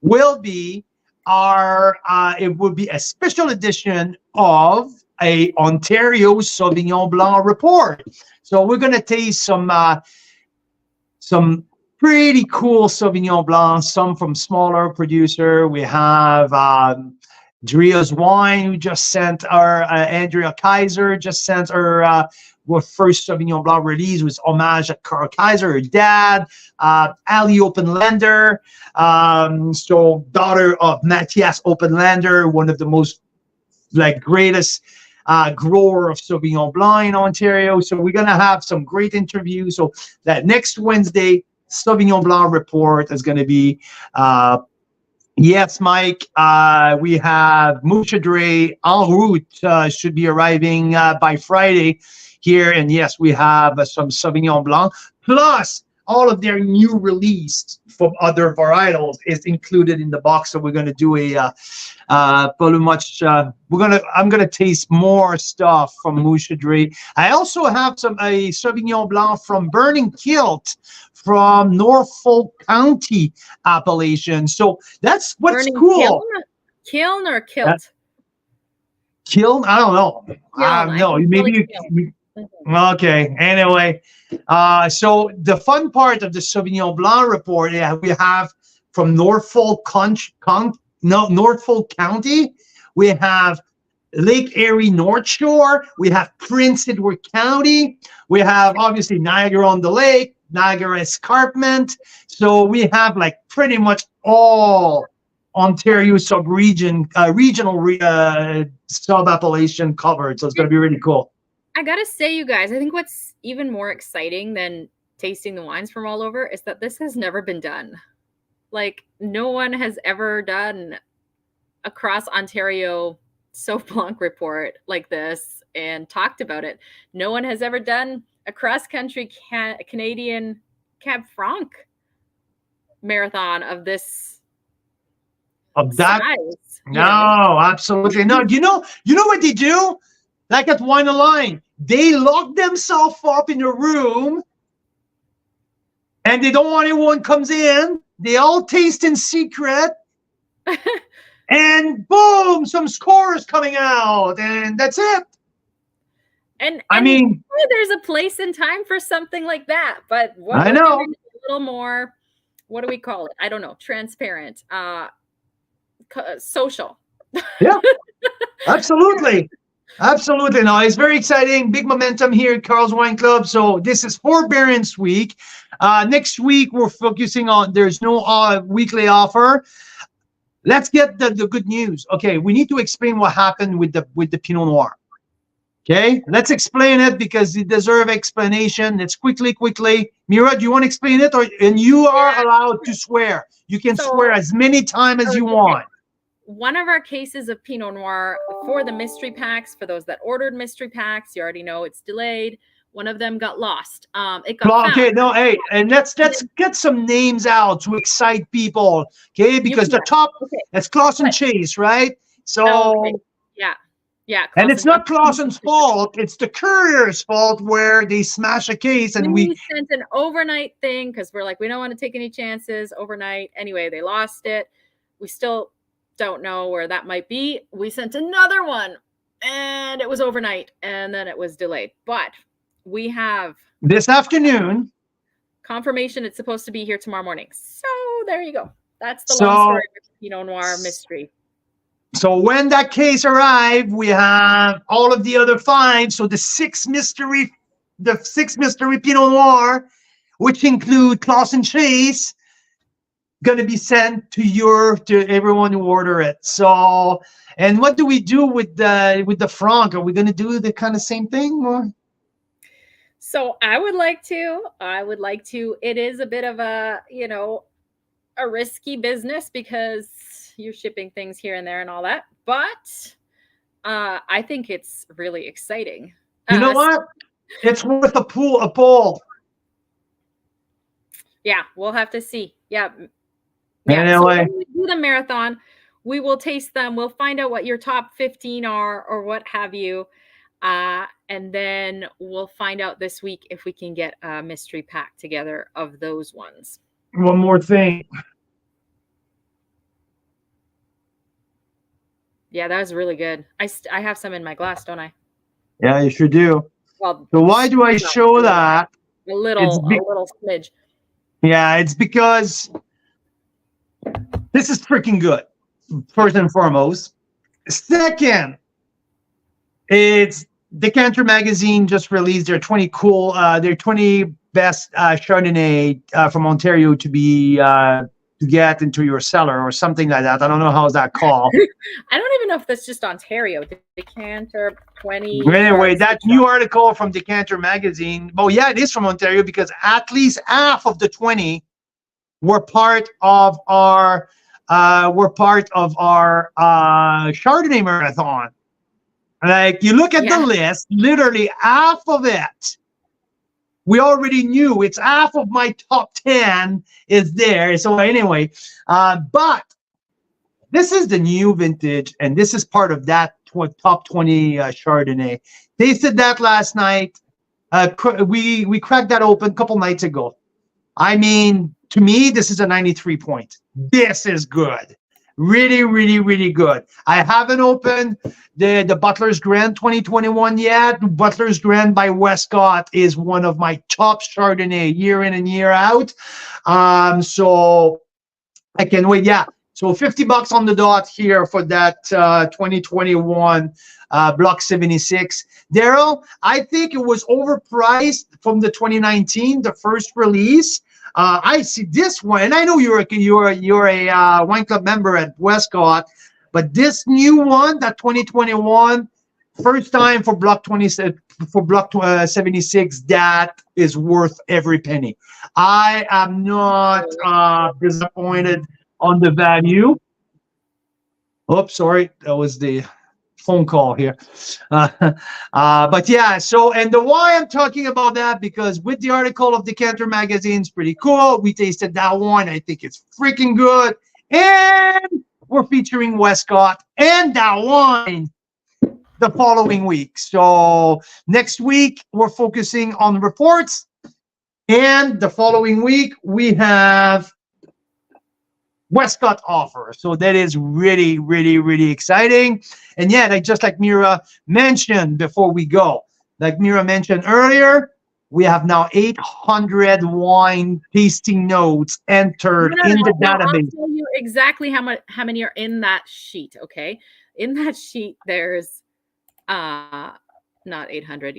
will be it will be a special edition of a Ontario Sauvignon Blanc report. So we're going to taste some pretty cool Sauvignon Blanc, some from smaller producer. We have Dria's Wine, who just sent Andrea Kaiser just sent her first Sauvignon Blanc release, was homage at Carl Kaiser, her dad. Ali Openlander, so daughter of Matthias Openlander, one of the most greatest grower of Sauvignon Blanc in Ontario. So we're going to have some great interviews. So that next Wednesday, Sauvignon Blanc report is going to be, yes, Mike, we have Mouchadre en route, should be arriving by Friday here. And yes, we have some Sauvignon Blanc, plus all of their new release from other varietals is included in the box. So we're going to do I'm going to taste more stuff from Mouchadre. I also have a Sauvignon Blanc from Burning Kilt from Norfolk County appellation. So that's what's Burning cool. Kiln or kilt? Kiln? I don't know. No, maybe you. Okay. Anyway, so the fun part of the Sauvignon Blanc report, we have from Norfolk County, we have Lake Erie North Shore, we have Prince Edward County, we have obviously Niagara-on-the-Lake, Niagara Escarpment. So we have pretty much all Ontario regional sub-appellation covered. So it's going to be really cool. I gotta say, you guys, I think what's even more exciting than tasting the wines from all over is that this has never been done. No one has ever done a cross Ontario Sauv Blanc report like this and talked about it. No one has ever done a cross-country Canadian Cab Franc marathon of this size. No, absolutely no. You know what they do? Like at Wine Line, they lock themselves up in a room and they don't want anyone comes in. They all taste in secret. And boom, some scores coming out, and that's it. And I mean, there's a place and time for something like that, but I know a little more. What do we call it? I don't know. Transparent, social. Yeah, absolutely. Absolutely. No, it's very exciting. Big momentum here at Carl's Wine Club. So this is Fort Berens week. Next week, we're focusing on, there's no weekly offer. Let's get the good news. Okay, we need to explain what happened with the Pinot Noir. Okay, let's explain it because it deserves explanation. Let's quickly. Mira, do you want to explain it? And you are allowed to swear. You can swear as many times as you want. One of our cases of Pinot Noir for the mystery packs, for those that ordered mystery packs, you already know it's delayed. One of them got lost. It got found. Okay, no, hey, and let's get some names out to excite people, okay? Because the top, it's Clausen Chase, right? So, yeah. And it's not Clausen's fault; it's the courier's fault where they smash a case, and we sent an overnight thing because we're like, we don't want to take any chances overnight. Anyway, they lost it. We still don't know where that might be. We sent another one, and it was overnight, and then it was delayed. But we have this afternoon confirmation it's supposed to be here tomorrow morning. So there you go. That's the long story of Pinot Noir mystery. So when that case arrived, we have all of the other 5. So the six mystery Pinot Noir, which include Clausen Chase, going to be sent to everyone who order it. So, and what do we do with the Franc? Are we going to do the kind of same thing? Or? So I would like to. It is a bit of a risky business because you're shipping things here and there and all that. But I think it's really exciting. You know what? It's worth a poll. Yeah, we'll have to see. Yeah. Anyway. So when we do the marathon, we will taste them. We'll find out what your top 15 are or what have you. And then we'll find out this week if we can get a mystery pack together of those ones. One more thing. Yeah, that was really good. I have some in my glass, don't I? Yeah, you sure do. Well, so why do I show that? A little smidge. Yeah, it's because this is freaking good, first and foremost. Second, it's Decanter Magazine just released their 20 best Chardonnay from Ontario to be to get into your cellar or something like that. I don't know how's that called. I don't even know if that's just Ontario. Decanter 20. Anyway, that new article from Decanter Magazine. Oh yeah, it is from Ontario because at least half of the 20 were part of our Chardonnay marathon. Like you look at the list, literally half of it. We already knew it's half of my top 10 is there. So anyway, but this is the new vintage, and this is part of that top 20 Chardonnay. Tasted that last night. We cracked that open a couple nights ago. I mean, to me, this is a 93 point. This is good. Really, really, really good. I haven't opened the Butler's Grand 2021 yet. Butler's Grand by Westcott is one of my top Chardonnay year in and year out. So I can wait. Yeah. So $50 on the dot here for that 2021 Block 76. Daryl, I think it was overpriced from the 2019, the first release. I see this one, and I know you're a wine club member at Westcott, but this new one, that 2021, first time for Block 76, that is worth every penny. I am not disappointed on the value. Oops, sorry, that was the phone call here. But yeah, so, and the why I'm talking about that, because with the article of Decanter Magazine, it's pretty cool. We tasted that one. I think it's freaking good. And we're featuring Westcott and that wine the following week. So next week, we're focusing on reports. And the following week, we have Westcott offer. So that is really, really, really exciting. And yeah, like Mira mentioned before we go, like Mira mentioned earlier, we have now 800 wine tasting notes entered in the database. I'll tell you exactly how many are in that sheet. Okay, in that sheet, there's not 800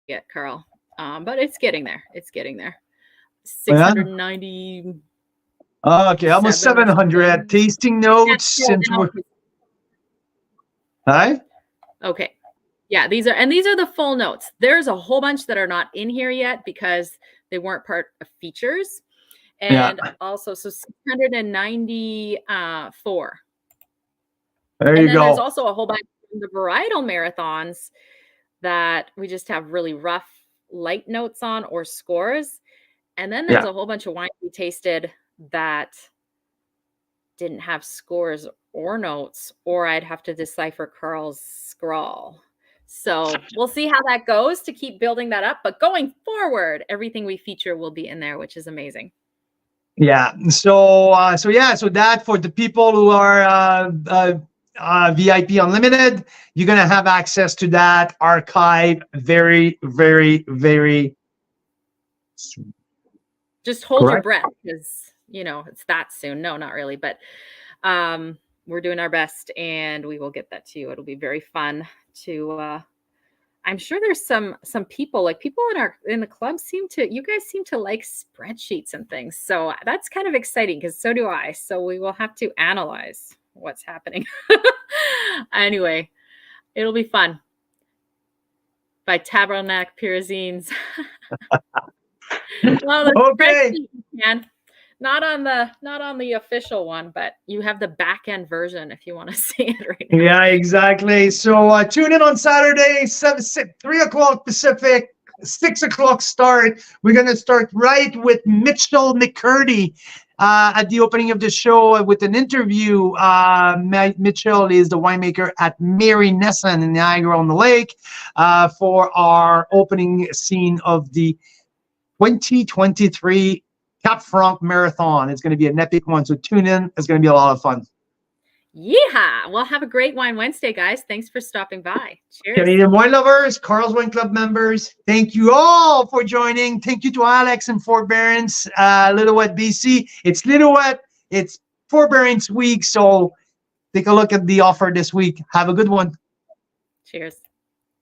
yet, Carl, but it's getting there. It's getting there. 690. Okay, almost 700 tasting notes since we're. Hi. Okay, yeah, these are the full notes. There's a whole bunch that are not in here yet because they weren't part of features, and also 694. There you go. There's also a whole bunch in the varietal marathons that we just have really rough light notes on or scores, and then there's a whole bunch of wines we tasted that didn't have scores or notes, or I'd have to decipher Carl's scrawl. So we'll see how that goes to keep building that up. But going forward, everything we feature will be in there, which is amazing. Yeah. So that for the people who are VIP Unlimited, you're gonna have access to that archive very, very, very soon. Just hold your breath, because it's that soon. No, not really, but we're doing our best, and we will get that to you. It'll be very fun to. I'm sure there's some people in the club you guys seem to like spreadsheets and things. So that's kind of exciting, because so do I. So we will have to analyze what's happening. Anyway, it'll be fun. By Tabernacle Pyrazines. Well, okay. Man. Not on the official one, but you have the back end version if you want to see it right now. Yeah, exactly. So tune in on Saturday, 3 o'clock Pacific, 6 o'clock start. We're gonna start right with Mitchell McCurdy. at the opening of the show with an interview. Mitchell is the winemaker at Mary Nesson in Niagara-on-the-Lake for our opening scene of the 2023 Cab Franc Marathon. It's going to be an epic one, so tune in. It's going to be a lot of fun. Yeah. Well, have a great Wine Wednesday, guys. Thanks for stopping by. Cheers. Canadian wine lovers, Carl's Wine Club members, thank you all for joining. Thank you to Alex in Fort Berens, Lillooet, BC. It's Lillooet. It's Fort Berens week, so take a look at the offer this week. Have a good one. Cheers.